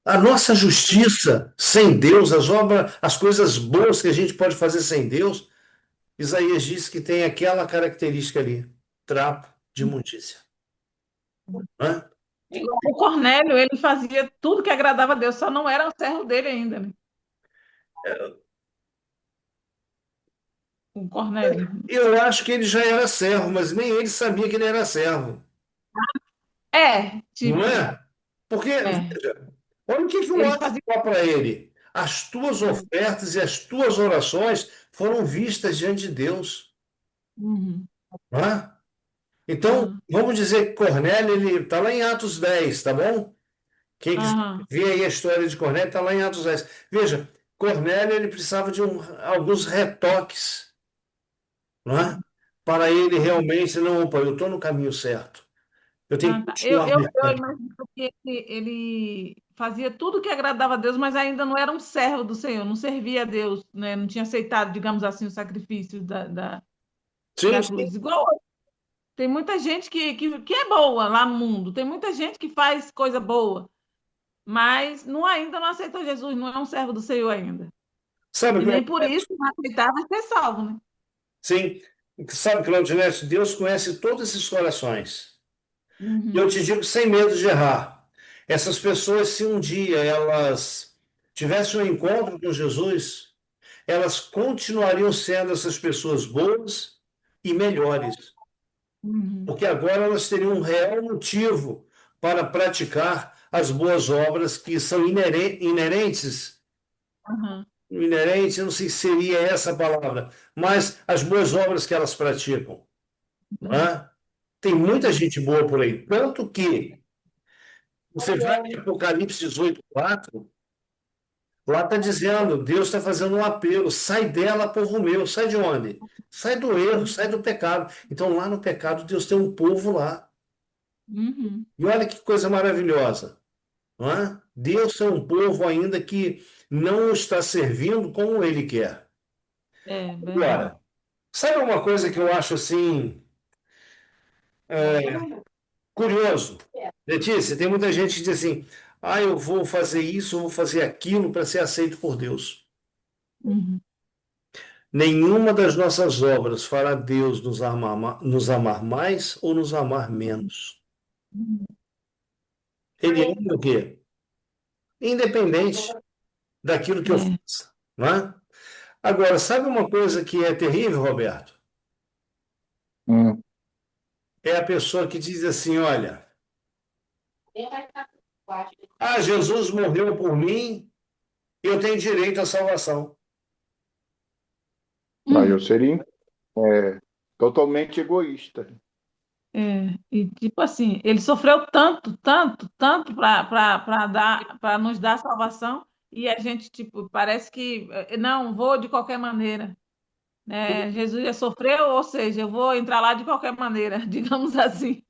a nossa justiça sem Deus, as obras, as coisas boas que a gente pode fazer sem Deus, Isaías diz que tem aquela característica ali, trapo de imundícia, não é? Igual o Cornélio, ele fazia tudo que agradava a Deus, só não era o servo dele ainda, né? O Cornélio. Eu acho que ele já era servo, mas nem ele sabia que ele era servo, É, não tipo, é? Porque, é. veja, olha o que que o Ele anjo fazia. falou para ele. As tuas ofertas e as tuas orações foram vistas diante de Deus. Uhum. Não é? Então, Aham. vamos dizer que Cornélio, ele está lá em Atos 10, tá bom? Quem quiser Aham. ver aí a história de Cornélio, está lá em Atos 10. Veja, Cornélio, ele precisava de alguns retoques, não é? Para ele realmente, não, opa, eu estou no caminho certo. Eu tenho Ah, que tá. Eu, continuar eu, eu buscando. imagino que ele fazia tudo que agradava a Deus, mas ainda não era um servo do Senhor, não servia a Deus, né? Não tinha aceitado, digamos assim, o sacrifício Sim, da sim. cruz. Igual tem muita gente que é boa lá no mundo, tem muita gente que faz coisa boa, mas não, ainda não aceitou Jesus, não é um servo do Senhor ainda. Sabe o E que nem por isso não aceitava ser salvo, né? sim, sabe, Claudinete, Deus conhece todos esses corações. E eu Uhum. te digo sem medo de errar. Essas pessoas, se um dia elas tivessem um encontro com Jesus, elas continuariam sendo essas pessoas boas e melhores, Uhum. porque agora elas teriam um real motivo para praticar as boas obras que são inerentes, Uhum. inerente, eu não sei se seria essa a palavra, mas as boas obras que elas praticam, não Uhum. é? Tem muita É. gente boa por aí, tanto que você vai em Apocalipse 18:4, lá está dizendo, Deus está fazendo um apelo, sai dela, povo meu, sai de onde? Sai do erro, sai do pecado. Então, lá no pecado, Deus tem um povo lá. Uhum. E olha que coisa maravilhosa, não é? Deus tem um povo ainda que não o está servindo como ele quer. É verdade. Agora, sabe uma coisa que eu acho assim, curioso? Letícia, tem muita gente que diz assim, ah, eu vou fazer isso, eu vou fazer aquilo para ser aceito por Deus. Uhum. Nenhuma das nossas obras fará Deus nos amar mais ou nos amar menos. Ele ama o quê? Independente daquilo que eu É. faça, não é? Agora, sabe uma coisa que é terrível, Roberto? Hum. É a pessoa que diz assim, olha, ah, Jesus morreu por mim, eu tenho direito à salvação. Aí eu Hum. seria totalmente egoísta. É. E tipo assim, ele sofreu tanto, tanto, tanto para nos dar salvação, e a gente, tipo, parece que não, vou de qualquer maneira. Né? Jesus já sofreu, ou seja, eu vou entrar lá de qualquer maneira, digamos assim.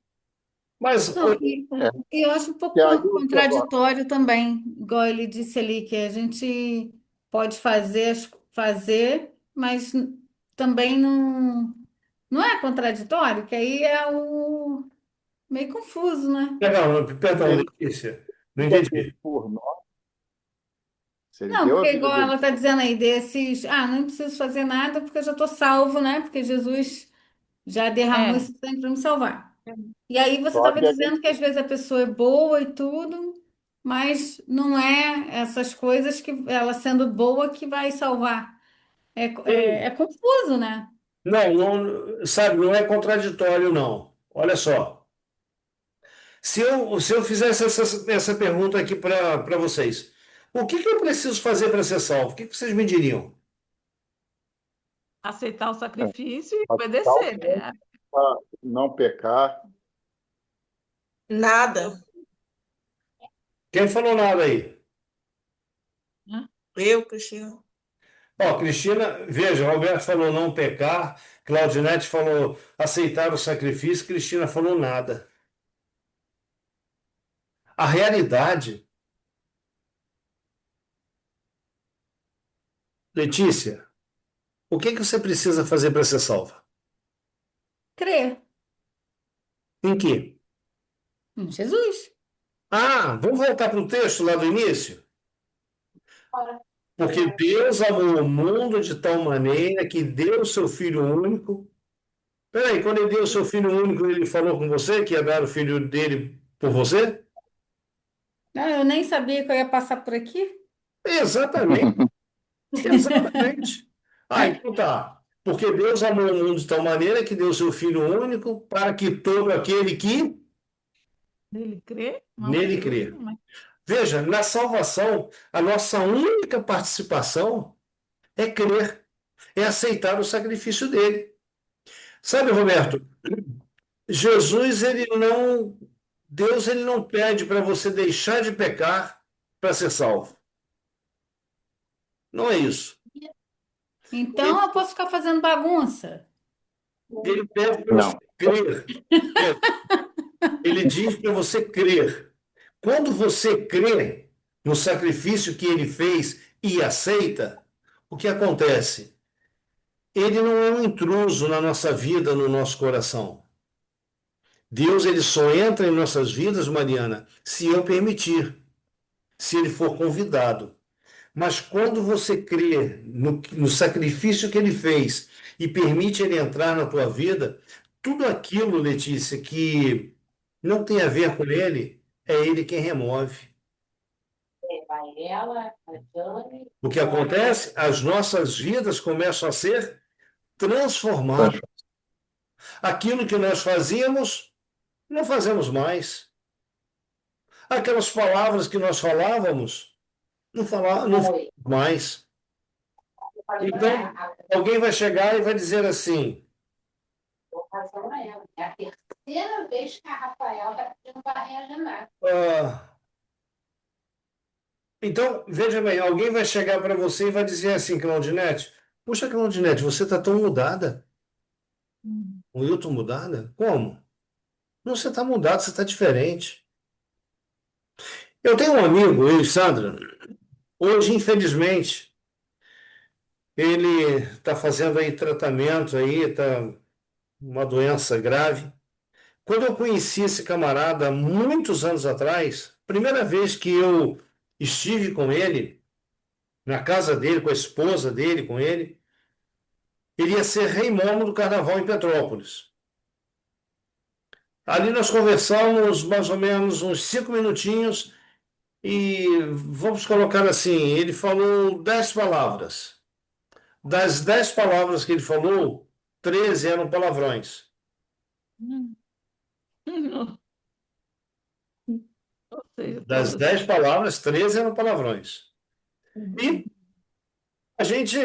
Mas, Não, e eu acho um E pouco aí eu coloco, contraditório também, igual ele disse ali, que a gente pode fazer, fazer, mas também Não é contraditório? Que aí é o meio confuso, né? Perdão, Ele Letícia, não nunca fez entendi. por nós, se ele Não, deu a porque vida igual dele. ela está dizendo aí desses, não preciso fazer nada porque eu já estou salvo, né? Porque Jesus já derramou É. esse sangue para me salvar. E aí você Só estava que ele dizendo que às vezes a pessoa é boa e tudo, mas não é essas coisas que ela sendo boa que vai salvar. É confuso, né? Não, não, sabe, não é contraditório, não. Olha só. Se eu fizesse essa pergunta aqui para vocês, o que eu preciso fazer para ser salvo? O que vocês me diriam? Aceitar o é, sacrifício e tal obedecer, né? para não pecar. Nada. Quem falou nada aí? Eu, Cristina. Ó, Cristina, veja, Roberto falou não pecar, Claudinete falou aceitar o sacrifício, Cristina falou nada. A realidade, Letícia, o que você precisa fazer para ser salva? Crer Em quê? em Jesus. Vamos voltar para o texto lá do início? Porque Deus amou o mundo de tal maneira que deu o seu Filho único. Peraí, quando ele deu o seu Filho único, ele falou com você que ia dar o filho dele por você? Não, eu nem sabia que eu ia passar por aqui. Exatamente, exatamente. Então tá. Porque Deus amou o mundo de tal maneira que deu o seu Filho único para que todo aquele que Nele crer, não nele pereça, crê. mas Veja, na salvação, a nossa única participação é crer, é aceitar o sacrifício dele. Sabe, Roberto, Jesus, Deus, ele não pede para você deixar de pecar para ser salvo. Não é isso. Então eu posso ficar fazendo bagunça. Ele pede para você Não. crer. Ele diz para você crer. Quando você crê no sacrifício que ele fez e aceita, o que acontece? Ele não é um intruso na nossa vida, no nosso coração. Deus, ele só entra em nossas vidas, Mariana, se eu permitir, se ele for convidado. Mas quando você crê no sacrifício que ele fez e permite ele entrar na tua vida, tudo aquilo, Letícia, que não tem a ver com ele, é ele quem remove. O que acontece? As nossas vidas começam a ser transformadas. Aquilo que nós fazíamos, não fazemos mais. Aquelas palavras que nós falávamos, não falamos mais. Então, alguém vai chegar e vai dizer assim: é a terceira vez que a Rafael está pedindo para reagendar. Então, veja bem, alguém vai chegar para você e vai dizer assim, Claudinete, puxa, Claudinete, você está tão mudada. O Wilton mudada? Como? Não, você está mudado, você está diferente. Eu tenho um amigo, eu e Sandra, hoje, infelizmente, ele está fazendo aí tratamento aí, está uma doença grave. Quando eu conheci esse camarada muitos anos atrás, primeira vez que eu estive com ele, na casa dele, com a esposa dele, com ele ia ser rei momo do carnaval em Petrópolis. Ali nós conversamos mais ou menos uns 5 minutinhos e vamos colocar assim, ele falou 10 palavras. Das 10 palavras que ele falou, 13 eram palavrões. ou seja, Das todas. 10 palavras, 13 eram palavrões. E a gente,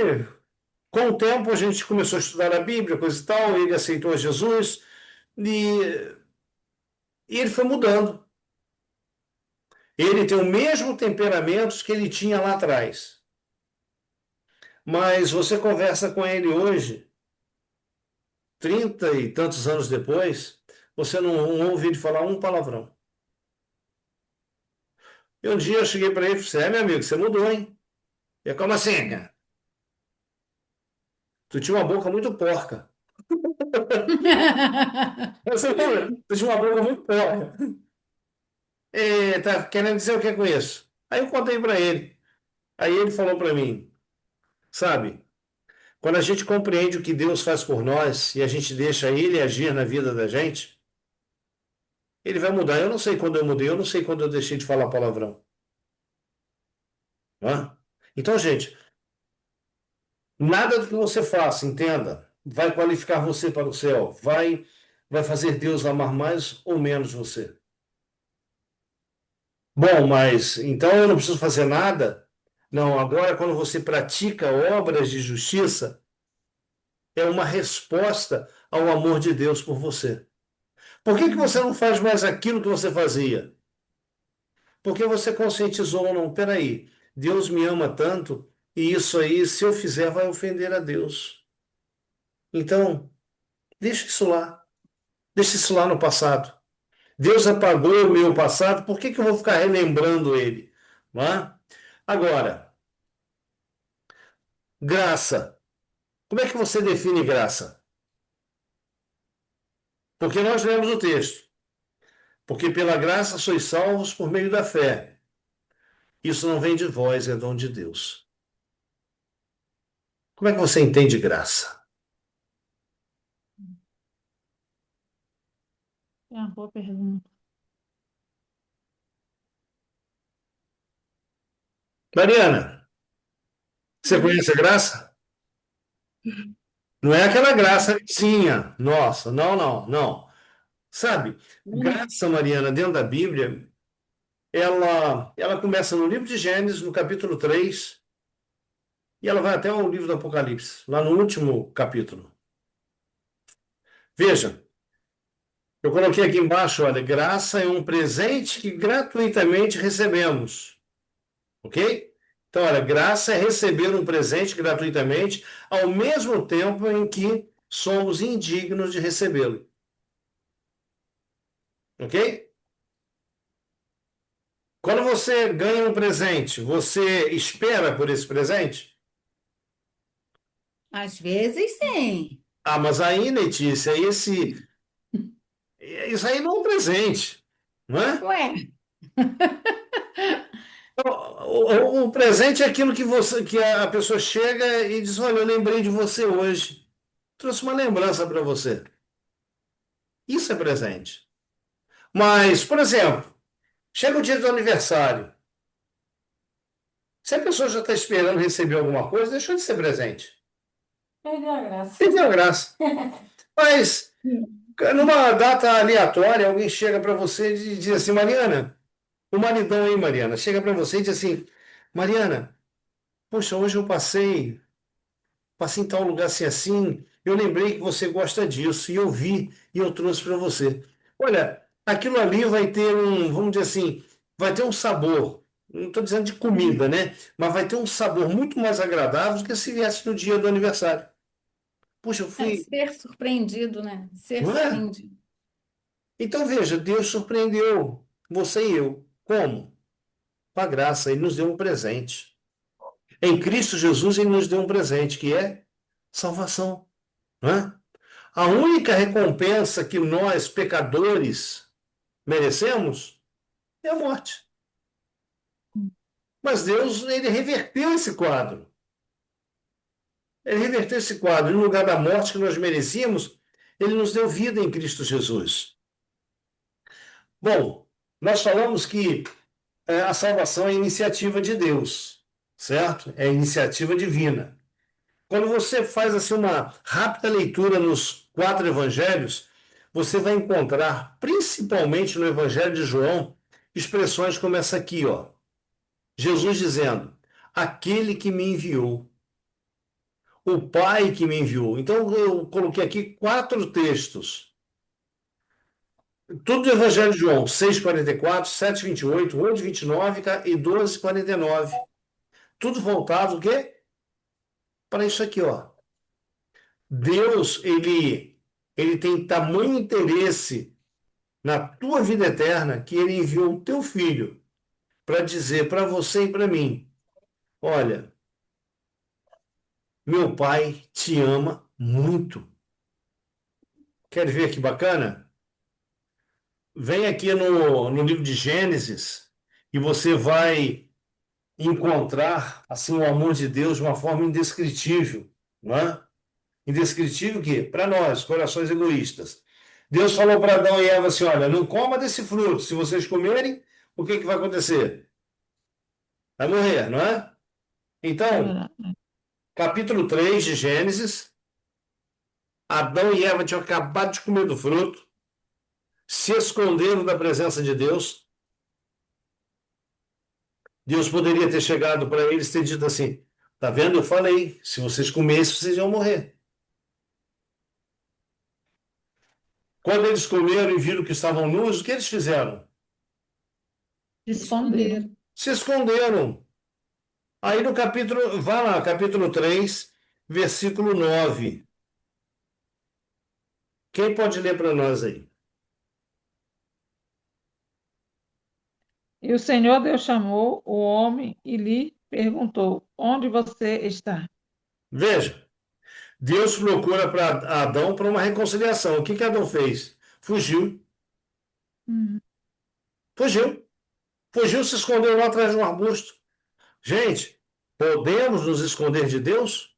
com o tempo, a gente começou a estudar a Bíblia, coisa e tal, ele aceitou Jesus e ele foi mudando. Ele tem o mesmo temperamento que ele tinha lá atrás. Mas você conversa com ele hoje, 30 e tantos anos depois, você não ouve ele falar um palavrão. E um dia eu cheguei para ele e falei, meu amigo, você mudou, hein? E como assim, cara? Tu tinha uma boca muito porca. Você lembra? Você tinha uma boca muito porca. Tá querendo dizer o que com isso? Aí eu contei para ele. Aí ele falou para mim, sabe? Quando a gente compreende o que Deus faz por nós e a gente deixa Ele agir na vida da gente, Ele vai mudar. Eu não sei quando eu mudei, eu não sei quando eu deixei de falar palavrão. Né? Então, gente, nada do que você faça, entenda, vai qualificar você para o céu, vai fazer Deus amar mais ou menos você. Bom, mas então eu não preciso fazer nada? Não, agora quando você pratica obras de justiça, é uma resposta ao amor de Deus por você. Por que que você não faz mais aquilo que você fazia? Porque você conscientizou, não, peraí, Deus me ama tanto, e isso aí, se eu fizer, vai ofender a Deus. Então, deixa isso lá no passado. Deus apagou o meu passado, por que que eu vou ficar relembrando ele? Não é? Agora, graça. Como é que você define graça? Porque nós lemos o texto. Porque pela graça sois salvos por meio da fé. Isso não vem de vós, é dom de Deus. Como é que você entende graça? É uma boa pergunta. Mariana, você Oi. conhece a graça? Não é aquela graçazinha, nossa, não, não, não. Sabe, Não. graça, Mariana, dentro da Bíblia, ela começa no livro de Gênesis, no capítulo 3, e ela vai até o livro do Apocalipse, lá no último capítulo. Veja, eu coloquei aqui embaixo, olha, graça é um presente que gratuitamente recebemos, ok? Então, olha, graça é receber um presente gratuitamente, ao mesmo tempo em que somos indignos de recebê-lo, ok? Quando você ganha um presente, você espera por esse presente? Às vezes, sim. Ah, mas aí, Letícia, isso aí não é um presente, não é? Ué, O presente é aquilo que a pessoa chega e diz, olha, eu lembrei de você hoje, trouxe uma lembrança para você. Isso é presente. Mas, por exemplo, chega o dia do aniversário. Se a pessoa já está esperando receber alguma coisa, deixou de ser presente. Perdeu a graça. Perdeu a graça. Mas numa data aleatória, alguém chega para você e diz assim, Mariana, o maridão aí, Mariana, chega para você e diz assim, Mariana, poxa, hoje eu passei em tal lugar assim assim, eu lembrei que você gosta disso, e eu vi, e eu trouxe para você. Olha, aquilo ali vai ter vamos dizer assim, vai ter um sabor, não estou dizendo de comida, né? Mas vai ter um sabor muito mais agradável do que se viesse no dia do aniversário. Puxa, eu é fui, ser surpreendido, né? Ser não é? surpreendido. Então veja, Deus surpreendeu você e eu. Como? Com a graça, Ele nos deu um presente. Em Cristo Jesus, Ele nos deu um presente, que é salvação. Não é? A única recompensa que nós, pecadores, merecemos é a morte. Mas Deus, Ele reverteu esse quadro. Ele reverteu esse quadro. No lugar da morte que nós merecíamos, Ele nos deu vida em Cristo Jesus. Bom, nós falamos que a salvação é iniciativa de Deus, certo? É iniciativa divina. Quando você faz assim uma rápida leitura nos quatro evangelhos, você vai encontrar, principalmente no Evangelho de João, expressões como essa aqui, ó. Jesus dizendo: aquele que me enviou, o Pai que me enviou. Então eu coloquei aqui quatro textos. Tudo do Evangelho de João, 6:44, 7:28, 8:29 e 12:49. Tudo voltado o quê? Para isso aqui, ó. Deus, ele tem tamanho interesse na tua vida eterna que ele enviou o teu filho para dizer para você e para mim: olha, meu pai te ama muito. Quer ver que bacana? Vem aqui no livro de Gênesis e você vai encontrar assim o amor de Deus de uma forma indescritível, não é? Indescritível que para nós, corações egoístas. Deus falou para Adão e Eva assim: olha, não coma desse fruto. Se vocês comerem, o que que vai acontecer? Vai morrer, não é? É Então, verdade. capítulo 3 de Gênesis, Adão e Eva tinham acabado de comer do fruto, se esconderam da presença de Deus. Deus poderia ter chegado para eles e ter dito assim: tá vendo? Eu falei, se vocês comessem, vocês iam morrer. Quando eles comeram e viram que estavam nus, o que eles fizeram? Esconderam. Se esconderam. Aí no capítulo, vai lá, capítulo 3, versículo 9. Quem pode ler para nós aí? E o Senhor Deus chamou o homem e lhe perguntou: Onde você está? Veja, Deus procura para Adão para uma reconciliação. O que que Adão fez? Fugiu. Hum. Fugiu. Fugiu, se escondeu lá atrás de um arbusto. Gente, podemos nos esconder de Deus?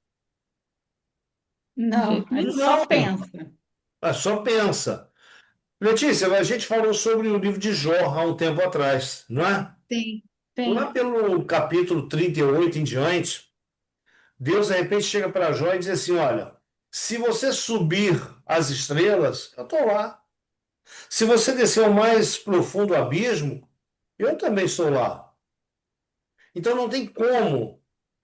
De Não, jeito a gente nenhum. só Não. pensa. Só pensa. Letícia, a gente falou sobre o livro de Jó há um tempo atrás, não é? Sim, Lá sim. pelo capítulo 38 em diante, Deus de repente chega para Jó e diz assim: olha, se você subir as estrelas, eu estou lá. Se você descer ao mais profundo abismo, eu também estou lá. Então não tem como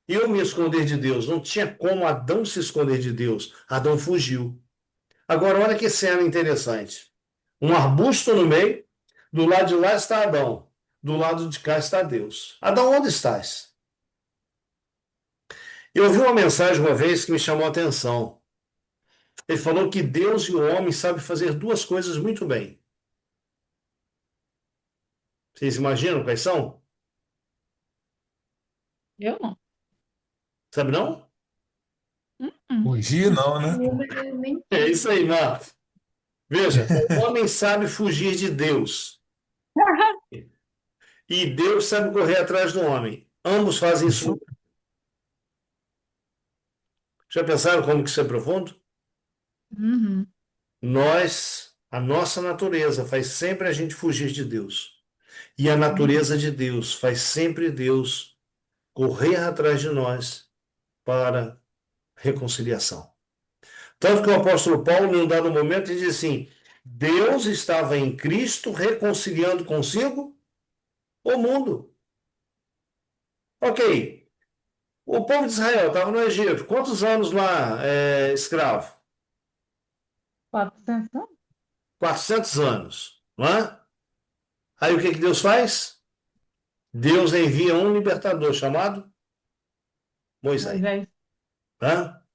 eu me esconder de Deus. Não tinha como Adão se esconder de Deus. Adão fugiu. Agora, olha que cena interessante. Um arbusto no meio, do lado de lá está Adão, do lado de cá está Deus. Adão, onde estás? Eu ouvi uma mensagem uma vez que me chamou a atenção. Ele falou que Deus e o homem sabem fazer duas coisas muito bem. Vocês imaginam quais são? Eu não. Sabe não? Hum. Fugir não, né? É isso aí, Marcos. Veja, o homem sabe fugir de Deus e Deus sabe correr atrás do homem. Ambos fazem isso. Já pensaram como que isso é profundo? Uhum. A nossa natureza faz sempre a gente fugir de Deus. E a natureza de Deus faz sempre Deus correr atrás de nós para reconciliação. Tanto que o apóstolo Paulo, em um dado momento, ele diz assim: Deus estava em Cristo reconciliando consigo o mundo. Ok, o povo de Israel estava no Egito. Quantos anos lá escravo? 400 anos? 400 anos, não é? Aí o que que Deus faz? Deus envia um libertador chamado Moisés. Moisés. Tá?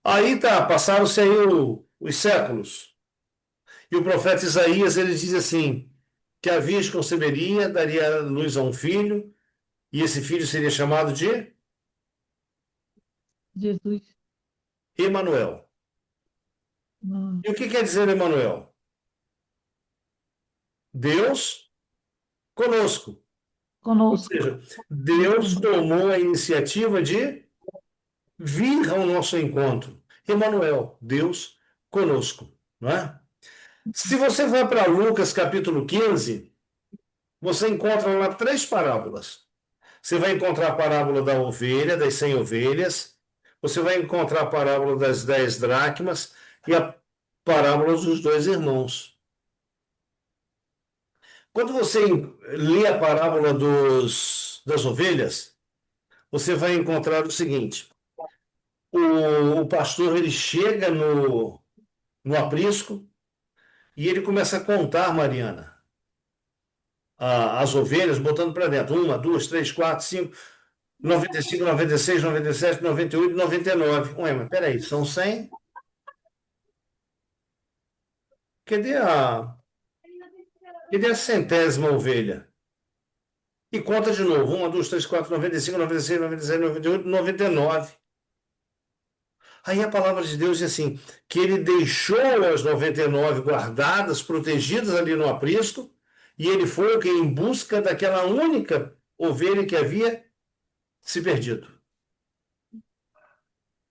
Aí tá, passaram-se aí os séculos. E o profeta Isaías, ele diz assim, que a virgem conceberia, daria luz a um filho, e esse filho seria chamado de Jesus. Emanuel. Não. E o que quer dizer Emanuel? Deus conosco. Ou Conosco. seja, Deus tomou a iniciativa de vir ao nosso encontro. Emanuel, Deus conosco, não é? Se você vai para Lucas capítulo 15, você encontra lá três parábolas. Você vai encontrar a parábola da ovelha, das 100 ovelhas, você vai encontrar a parábola das 10 dracmas e a parábola dos dois irmãos. Quando você lê a parábola das ovelhas, você vai encontrar o seguinte: o pastor ele chega no aprisco e ele começa a contar, Mariana, as ovelhas, botando para dentro. Uma, duas, três, quatro, cinco, 95, 96, 97, 98, 99. Ué, mas peraí, são 100? Cadê cadê a centésima ovelha? E conta de novo. Uma, duas, três, quatro, 95, 96, 97, 98, 99. Aí a palavra de Deus diz assim, que ele deixou as 99 guardadas, protegidas ali no aprisco, e ele foi o que em busca daquela única ovelha que havia se perdido.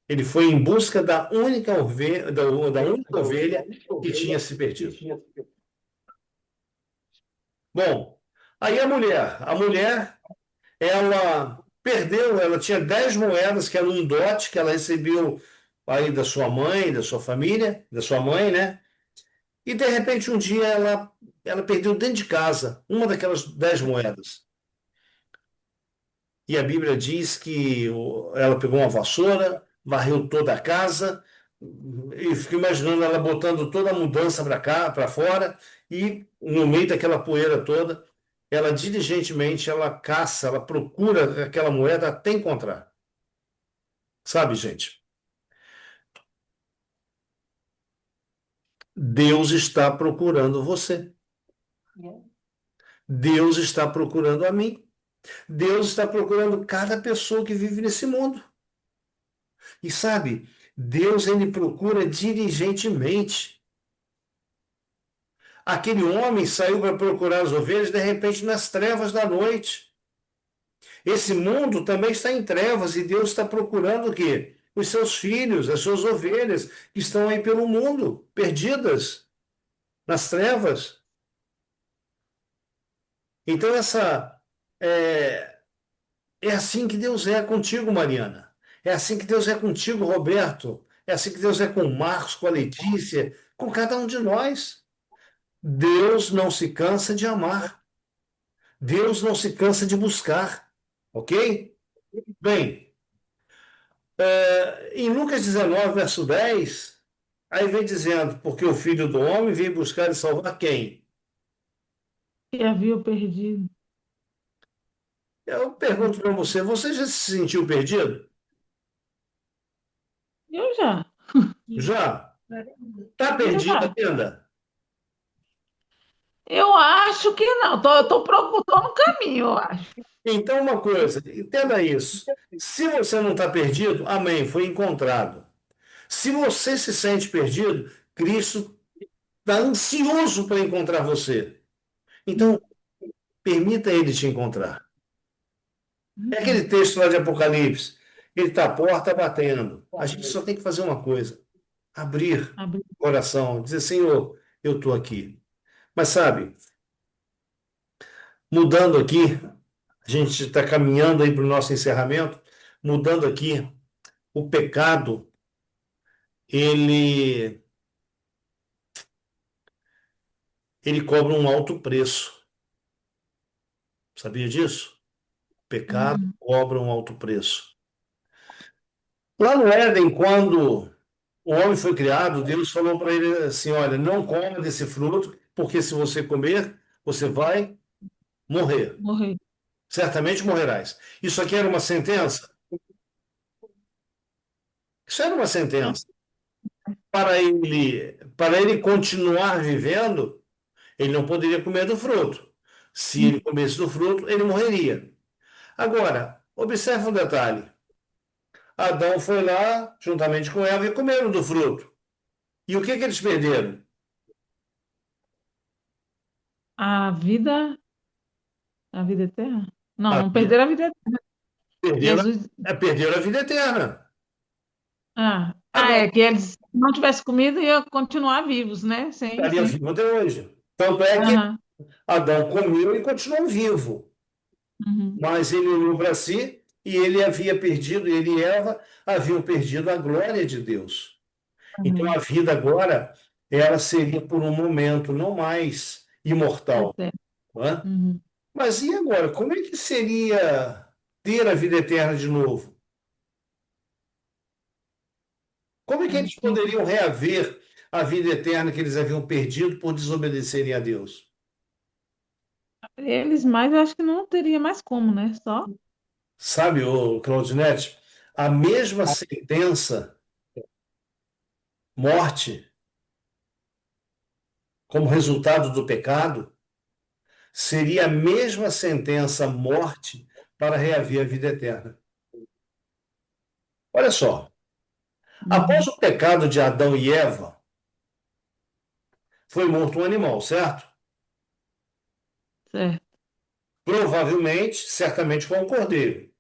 Ele foi em busca da única ovelha, da única ovelha que tinha se perdido. Bom, aí a mulher, ela perdeu, ela tinha 10 moedas, que era um dote que ela recebeu aí da sua mãe, da sua família, da sua mãe, né? E de repente um dia ela perdeu dentro de casa uma daquelas 10 moedas. E a Bíblia diz que ela pegou uma vassoura, varreu toda a casa, e fico imaginando ela botando toda a mudança para cá, para fora, e no meio daquela poeira toda, ela diligentemente ela caça, ela procura aquela moeda até encontrar. Sabe, gente? Deus está procurando você. Deus está procurando a mim. Deus está procurando cada pessoa que vive nesse mundo. E sabe, Deus ele procura diligentemente. Aquele homem saiu para procurar as ovelhas, de repente, nas trevas da noite. Esse mundo também está em trevas e Deus está procurando o quê? Os seus filhos, as suas ovelhas, que estão aí pelo mundo, perdidas nas trevas. Então, é, é assim que Deus é contigo, Mariana. É assim que Deus é contigo, Roberto. É assim que Deus é com o Marcos, com a Letícia, com cada um de nós. Deus não se cansa de amar. Deus não se cansa de buscar. Ok? Bem, em Lucas 19, verso 10, aí vem dizendo: porque o Filho do Homem veio buscar e salvar quem? Que havia perdido. Eu pergunto para você: você já se sentiu perdido? Eu já. Já? Está perdido Já. ainda? Eu acho que não. Eu tô procurando no caminho, eu acho. Então, uma coisa, entenda isso. Se você não está perdido, amém, foi encontrado. Se você se sente perdido, Cristo está ansioso para encontrar você. Então, permita ele te encontrar. É aquele texto lá de Apocalipse. Ele está à porta batendo. A gente só tem que fazer uma coisa: abrir Abri- o coração, dizer, Senhor, eu estou aqui. Mas sabe, mudando aqui, a gente está caminhando aí para o nosso encerramento, mudando aqui, o pecado, ele, ele cobra um alto preço. Sabia disso? O pecado Uhum. cobra um alto preço. Lá no Éden, quando o homem foi criado, Deus falou para ele assim: olha, não coma desse fruto, porque se você comer, você vai morrer. Morri. Certamente morrerás. Isso aqui era uma sentença? Isso era uma sentença. Para ele continuar vivendo, ele não poderia comer do fruto. Se ele comesse do fruto, ele morreria. Agora, observe um detalhe. Adão foi lá, juntamente com Eva, e comeram do fruto. E o que que eles perderam? A vida. A vida eterna? Não, A não vida. perderam a vida eterna. Perderam, Jesus. perderam a vida eterna. Adão É que eles, se não tivesse comida, ia continuar vivos, né? Sim, estaria sim. vivo até hoje. Tanto é que Aham. Adão comeu e continuou vivo. Uhum. Mas ele olhou para si e ele havia perdido, ele e Eva haviam perdido a glória de Deus. Então Uhum. a vida agora, ela seria por um momento, não mais imortal. Eterno. Não é? Uhum. Mas e agora? Como é que seria ter a vida eterna de novo? Como é que eles Sim. poderiam reaver a vida eterna que eles haviam perdido por desobedecerem a Deus? Eles mais, eu acho que não teria mais como, né? Só. Sabe, o Claudinete, a mesma sentença, morte, como resultado do pecado, seria a mesma sentença, morte, para reaver a vida eterna. Olha só, Após Uhum. o pecado de Adão e Eva, foi morto um animal, certo? Certo. Provavelmente, certamente foi um cordeiro,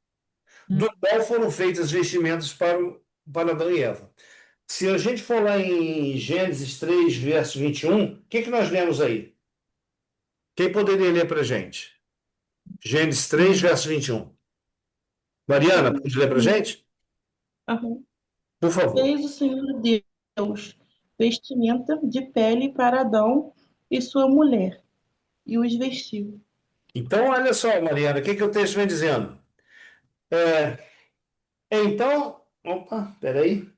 Uhum. do qual foram feitas vestimentas para Adão e Eva. Se a gente for lá em Gênesis 3, verso 21, o que que nós lemos aí? Quem poderia ler para a gente? Gênesis 3, Uhum. verso 21. Mariana, pode ler para a gente? Aham. Por favor. Fez o Senhor Deus vestimenta de pele para Adão e sua mulher, e os vestiu. Então, olha só, Mariana, o que que o texto vem dizendo? É, então, opa, peraí.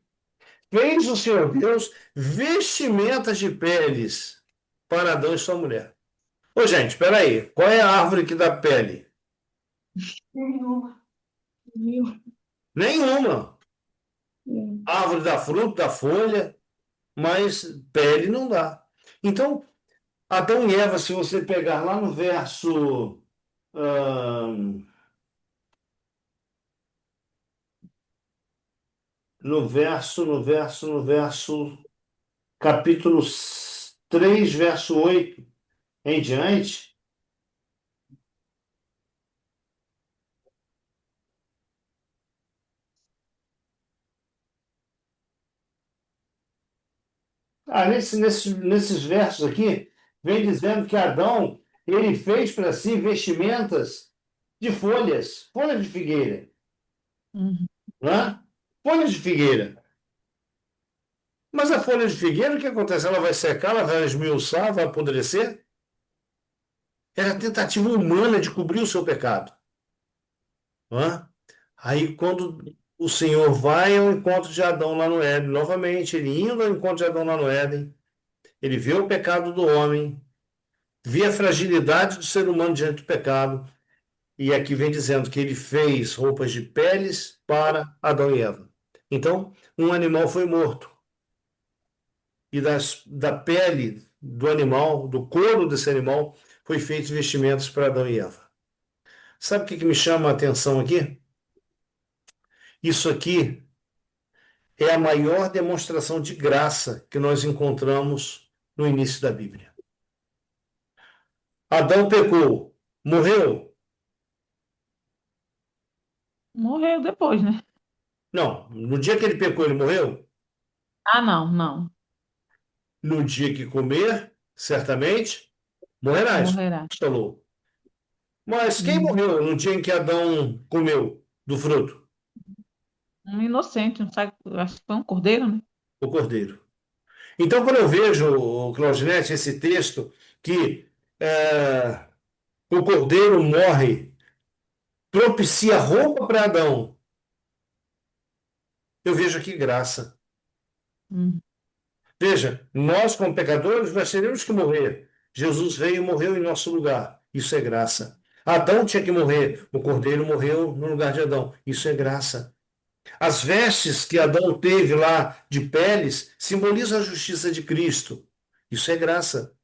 Fez o Senhor Deus vestimentas de peles para Adão e sua mulher. Ô, gente, peraí. Qual é a árvore que dá pele? Nenhuma. Viu? Nenhuma. Hum. Árvore dá fruto, dá folha, mas pele não dá. Então, Adão e Eva, se você pegar lá no verso. ahn, no verso, capítulo 3, verso 8 em diante. Nesses versos aqui, vem dizendo que Adão, ele fez para si vestimentas de folhas, folhas de figueira, Uhum. né? Folhas de figueira. Mas a folha de figueira, o que acontece? Ela vai secar, ela vai esmiuçar, vai apodrecer. Era a tentativa humana de cobrir o seu pecado, né? Aí, quando o Senhor vai ao encontro de Adão lá no Éden, novamente, ele indo ao encontro de Adão lá no Éden, ele vê o pecado do homem, vê a fragilidade do ser humano diante do pecado, e aqui vem dizendo que ele fez roupas de peles para Adão e Eva. Então, um animal foi morto, e da pele do animal, do couro desse animal, foi feito vestimentos para Adão e Eva. Sabe o que me chama a atenção aqui? Isso aqui é a maior demonstração de graça que nós encontramos no início da Bíblia. Adão pecou, morreu? Morreu depois, né? Não, no dia que ele pecou, ele morreu? Ah, não, não. No dia que comer, certamente, morrerás, Morrerá. falou. Mas quem Uhum. morreu no dia em que Adão comeu do fruto? Um inocente, não sabe, acho que foi um cordeiro, né? O cordeiro. Então, quando eu vejo, Claudinete, esse texto que o cordeiro morre, propicia roupa para Adão, eu vejo aqui graça. Uhum. Veja, nós como pecadores, nós teremos que morrer. Jesus veio e morreu em nosso lugar. Isso é graça. Adão tinha que morrer, o cordeiro morreu no lugar de Adão. Isso é graça. As vestes que Adão teve lá de peles simbolizam a justiça de Cristo. Isso é graça.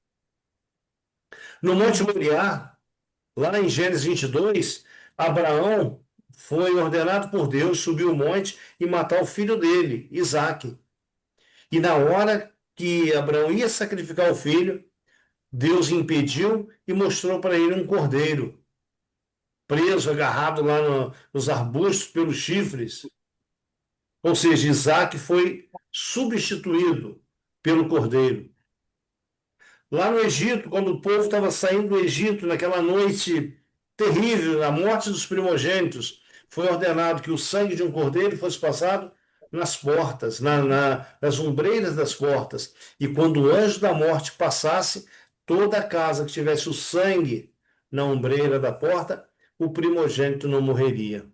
No Monte Uhum. Moriá, lá em Gênesis 22, Abraão foi ordenado por Deus subir o monte e matar o filho dele, Isaque. E na hora que Abraão ia sacrificar o filho, Deus impediu e mostrou para ele um cordeiro, preso, agarrado lá nos arbustos pelos chifres. Ou seja, Isaac foi substituído pelo cordeiro. Lá no Egito, quando o povo estava saindo do Egito, naquela noite terrível, a morte dos primogênitos, foi ordenado que o sangue de um cordeiro fosse passado nas portas, nas ombreiras das portas. E quando o anjo da morte passasse, toda a casa que tivesse o sangue na ombreira da porta, o primogênito não morreria.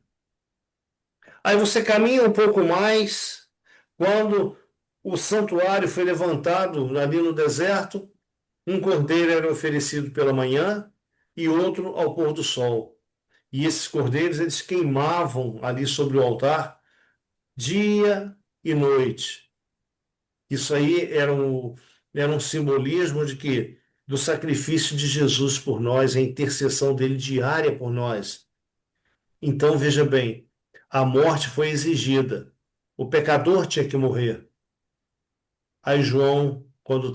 Aí você caminha um pouco mais, quando o santuário foi levantado ali no deserto, um cordeiro era oferecido pela manhã e outro ao pôr do sol. E esses cordeiros eles queimavam ali sobre o altar dia e noite. Isso aí era um simbolismo de que do sacrifício de Jesus por nós, a intercessão dele diária por nós. Então veja bem, a morte foi exigida. O pecador tinha que morrer. Aí João, quando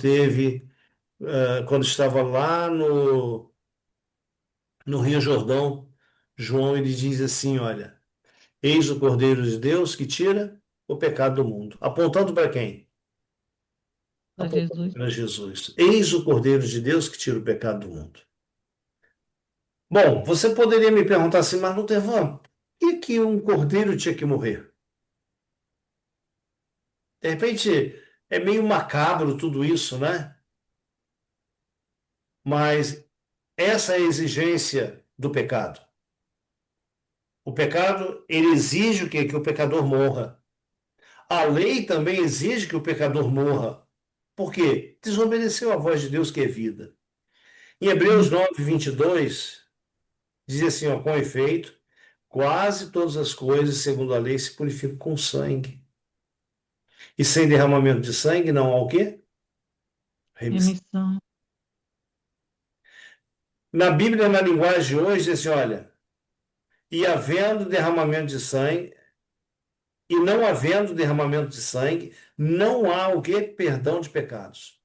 estava lá no Rio Jordão, João ele diz assim, olha, eis o Cordeiro de Deus que tira o pecado do mundo. Apontando para quem? Para Apontando Jesus. para Jesus. Eis o Cordeiro de Deus que tira o pecado do mundo. Bom, você poderia me perguntar assim, mas Lutervan, por que um cordeiro tinha que morrer? De repente, é meio macabro tudo isso, né? Mas essa é a exigência do pecado. O pecado, ele exige o quê? Que o pecador morra. A lei também exige que o pecador morra. Por quê? Desobedeceu a voz de Deus que é vida. Em Hebreus Hum. 9:22, diz assim, ó, com efeito, quase todas as coisas, segundo a lei, se purificam com sangue. E sem derramamento de sangue não há o quê? Remissão. Remissão. Na Bíblia, na linguagem de hoje, diz assim, olha, e havendo derramamento de sangue, e não havendo derramamento de sangue, não há o quê? Perdão de pecados.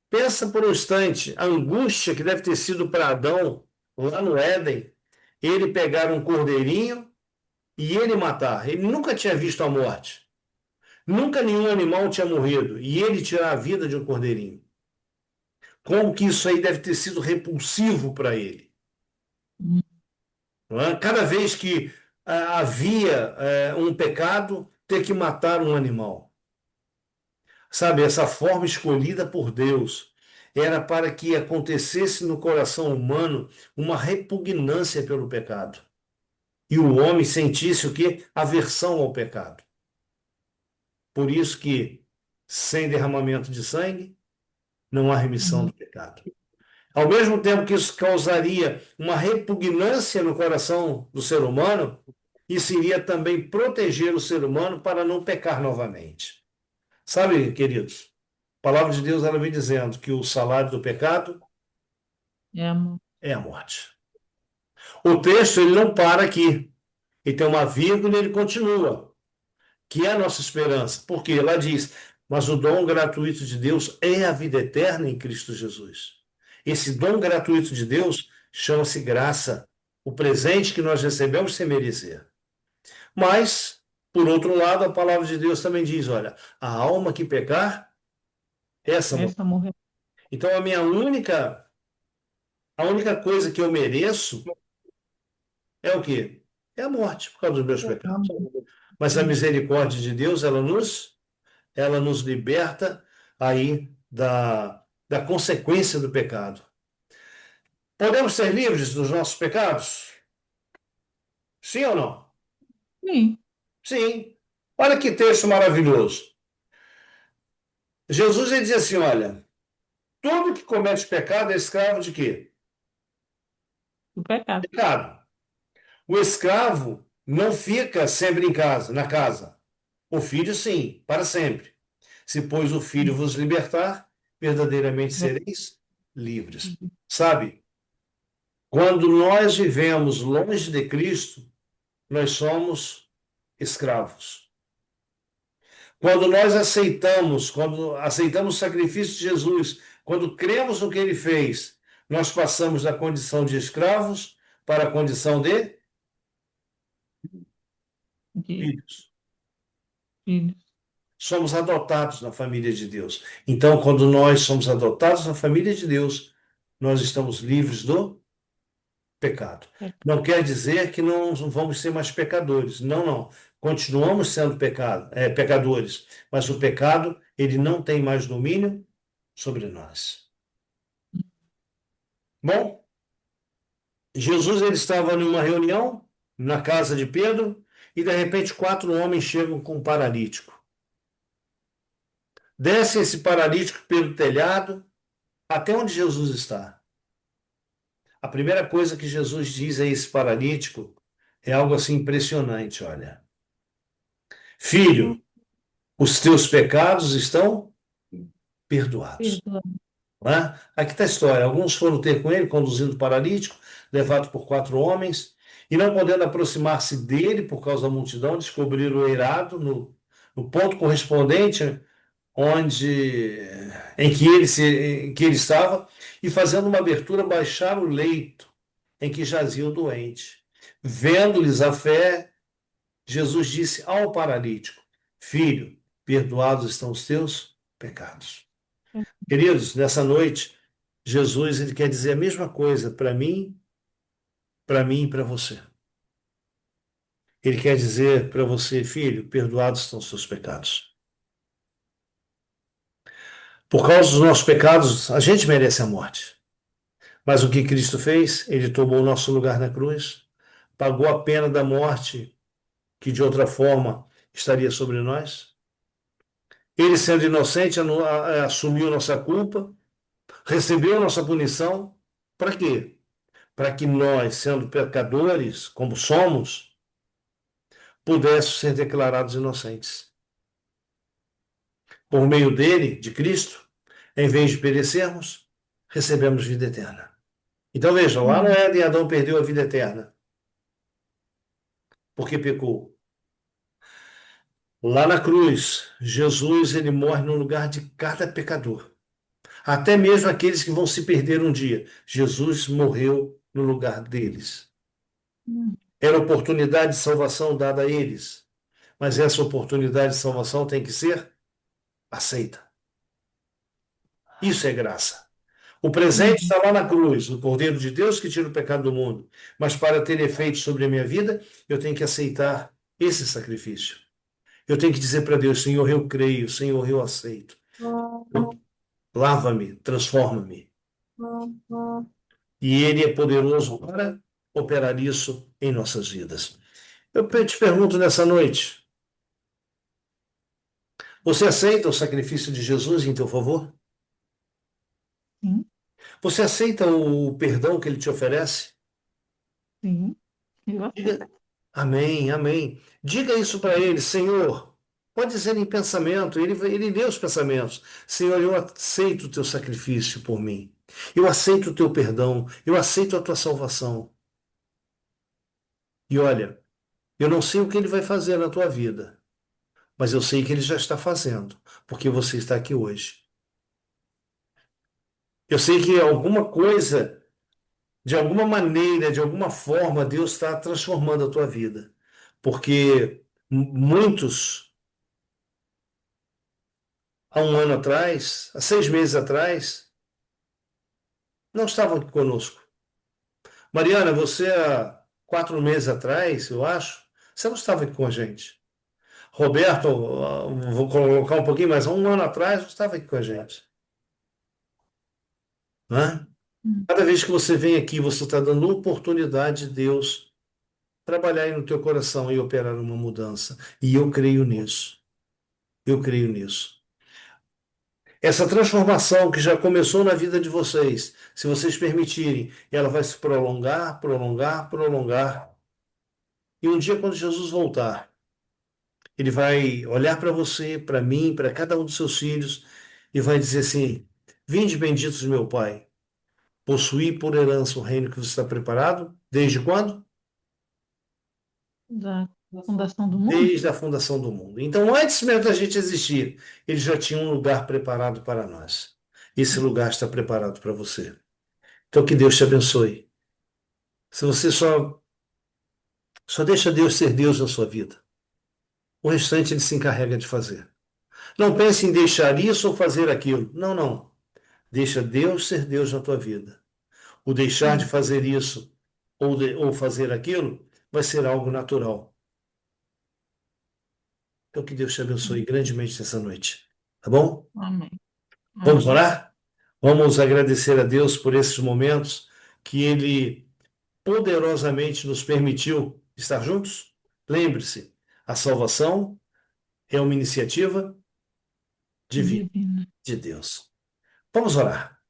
Pensa por um instante a angústia que deve ter sido para Adão, lá no Éden, ele pegar um cordeirinho e ele matar. Ele nunca tinha visto a morte. Nunca nenhum animal tinha morrido. E ele tirar a vida de um cordeirinho. Como que isso aí deve ter sido repulsivo para ele. Hum. Não é? Cada vez que havia um pecado, ter que matar um animal. Sabe, essa forma escolhida por Deus era para que acontecesse no coração humano uma repugnância pelo pecado. E o homem sentisse o quê? Aversão ao pecado. Por isso que, sem derramamento de sangue, não há remissão do pecado. Ao mesmo tempo que isso causaria uma repugnância no coração do ser humano, isso iria também proteger o ser humano para não pecar novamente. Sabe, queridos, a palavra de Deus ela vem dizendo que o salário do pecado É, amor. é a morte. O texto ele não para aqui. Ele tem uma vírgula e ele continua, que é a nossa esperança. Porque lá diz, mas o dom gratuito de Deus é a vida eterna em Cristo Jesus. Esse dom gratuito de Deus chama-se graça, o presente que nós recebemos sem merecer. Mas, por outro lado, a palavra de Deus também diz, olha, a alma que pecar, essa morre. Essa morreu. Então a única coisa que eu mereço é o quê? É a morte, por causa dos meus pecados. Mas a misericórdia de Deus, ela nos liberta aí da consequência do pecado. Podemos ser livres dos nossos pecados? Sim ou não? Sim. Sim. Olha que texto maravilhoso. Jesus ele diz assim, olha, todo que comete pecado é escravo de quê? O pecado. Pecado. O escravo não fica sempre em casa, na casa. O filho, sim, para sempre. Se, pois, o filho vos libertar, verdadeiramente sereis livres. Sabe, quando nós vivemos longe de Cristo, nós somos escravos. Quando aceitamos o sacrifício de Jesus, quando cremos no que ele fez, nós passamos da condição de escravos para a condição de De filhos. filhos. Somos adotados na família de Deus. Então, quando nós somos adotados na família de Deus, nós estamos livres do pecado. Não quer dizer que não vamos ser mais pecadores. Não, não. Continuamos sendo pecadores, mas o pecado, ele não tem mais domínio sobre nós. Bom, Jesus ele estava numa reunião na casa de Pedro e de repente 4 homens chegam com um paralítico. Desce esse paralítico pelo telhado até onde Jesus está. A primeira coisa que Jesus diz a esse paralítico é algo assim impressionante, olha. Filho, os teus pecados estão perdoados. Perdoa. Não é? Aqui está a história. Alguns foram ter com ele, conduzindo o paralítico, levado por 4 homens, E não podendo aproximar-se dele por causa da multidão, descobriram o eirado no ponto correspondente onde em que ele estava, e fazendo uma abertura, baixaram o leito em que jazia o doente. Vendo-lhes a fé, Jesus disse ao paralítico: Filho, perdoados estão os teus pecados. Queridos, nessa noite, Jesus ele quer dizer a mesma coisa para mim e para você. Ele quer dizer para você, filho, perdoados estão os seus pecados. Por causa dos nossos pecados, a gente merece a morte. Mas o que Cristo fez? Ele tomou o nosso lugar na cruz, pagou a pena da morte que de outra forma estaria sobre nós. Ele, sendo inocente, assumiu nossa culpa, recebeu nossa punição. Para quê? Para que nós, sendo pecadores, como somos, pudéssemos ser declarados inocentes. Por meio dele, de Cristo, em vez de perecermos, recebemos vida eterna. Então vejam, lá no Éden, Adão perdeu a vida eterna, porque pecou. Lá na cruz, Jesus ele morre no lugar de cada pecador. Até mesmo aqueles que vão se perder um dia. Jesus morreu no lugar deles. Era oportunidade de salvação dada a eles. Mas essa oportunidade de salvação tem que ser aceita. Isso é graça. O presente está lá na cruz, o Cordeiro de Deus que tira o pecado do mundo. Mas para ter efeito sobre a minha vida, eu tenho que aceitar esse sacrifício. Eu tenho que dizer para Deus, Senhor, eu creio, Senhor, eu aceito. Lava-me, transforma-me. E Ele é poderoso para operar isso em nossas vidas. Eu te pergunto nessa noite, você aceita o sacrifício de Jesus em teu favor? Sim, Você aceita o perdão que Ele te oferece? sim. Eu Diga, amém, amém. Diga isso para Ele, Senhor. Pode dizer em pensamento, ele lê os pensamentos. Senhor, eu aceito o teu sacrifício por mim. Eu aceito o teu perdão. Eu aceito a tua salvação. E olha, eu não sei o que ele vai fazer na tua vida, mas eu sei que ele já está fazendo, porque você está aqui hoje. Eu sei que alguma coisa, de alguma maneira, de alguma forma, Deus está transformando a tua vida. Porque muitos, há um ano atrás, há 6 meses atrás, não estavam aqui conosco. Mariana, você há 4 meses atrás, eu acho, você não estava aqui com a gente. Roberto, vou colocar um pouquinho mais, há um ano atrás, não estava aqui com a gente. Né? Cada vez que você vem aqui, você está dando oportunidade de Deus trabalhar aí no teu coração e operar uma mudança. E eu creio nisso. Eu creio nisso. Essa transformação que já começou na vida de vocês, se vocês permitirem, ela vai se prolongar, prolongar, prolongar. E um dia, quando Jesus voltar, ele vai olhar para você, para mim, para cada um dos seus filhos e vai dizer assim: Vinde benditos de meu Pai, possuí por herança o reino que você está preparado. Desde quando? da fundação do mundo? Desde a fundação do mundo. Então, antes mesmo da gente existir, ele já tinha um lugar preparado para nós. Esse lugar está preparado para você. Então, que Deus te abençoe. Se você só deixa Deus ser Deus na sua vida, o restante ele se encarrega de fazer. Não pense em deixar isso ou fazer aquilo. Não, não. Deixa Deus ser Deus na tua vida. O deixar de fazer isso ou fazer aquilo vai ser algo natural. Então, que Deus te abençoe grandemente nessa noite. Tá bom? Amém. Vamos Amém. orar? Vamos agradecer a Deus por esses momentos que Ele poderosamente nos permitiu estar juntos. Lembre-se, a salvação é uma iniciativa divina Divina. de Deus. Vamos orar.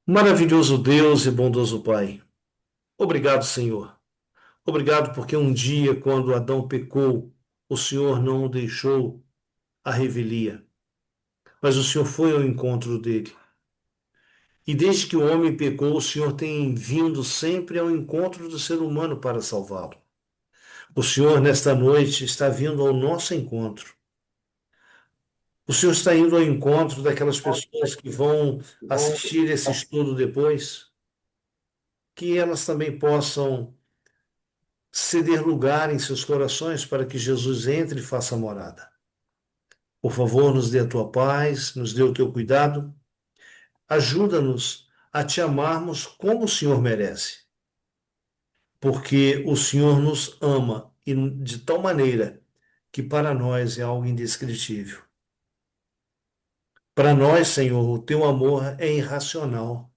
Maravilhoso Deus e bondoso Pai, obrigado, Senhor. Obrigado porque um dia, quando Adão pecou, o Senhor não o deixou à revelia, mas o Senhor foi ao encontro dele E desde que o homem pecou, o Senhor tem vindo sempre ao encontro do ser humano para salvá-lo. O Senhor, nesta noite, está vindo ao nosso encontro. O Senhor está indo ao encontro daquelas pessoas que vão assistir esse estudo depois, que elas também possam ceder lugar em seus corações para que Jesus entre e faça morada. Por favor, nos dê a tua paz, nos dê o teu cuidado, ajuda-nos a te amarmos como o Senhor merece, porque o Senhor nos ama e de tal maneira que para nós é algo indescritível. Para nós, Senhor, o teu amor é irracional,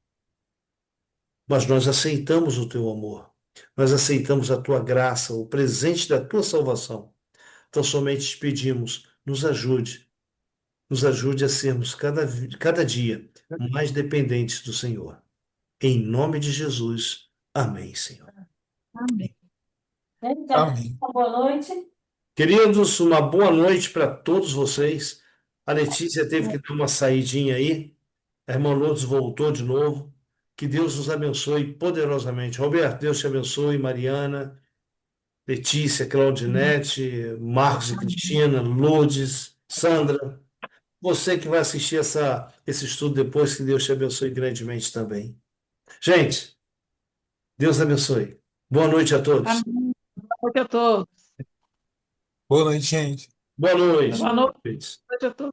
mas nós aceitamos o teu amor. Nós aceitamos a tua graça, o presente da tua salvação. Então, somente te pedimos, nos ajude a sermos cada dia mais dependentes do Senhor. Em nome de Jesus. Amém, Senhor. Amém. Então, Amém. boa noite. Queridos, uma boa noite para todos vocês. A Letícia teve que dar uma saidinha aí. A irmã Lourdes voltou de novo. Que Deus nos abençoe poderosamente. Roberto, Deus te abençoe. Mariana, Letícia, Claudinete, Marcos e Cristina, Lourdes, Sandra. Você que vai assistir esse estudo depois, que Deus te abençoe grandemente também. Gente, Deus abençoe. Boa noite a todos. Amém. Boa noite a todos. Boa noite, gente. Boa noite. Boa noite a todos.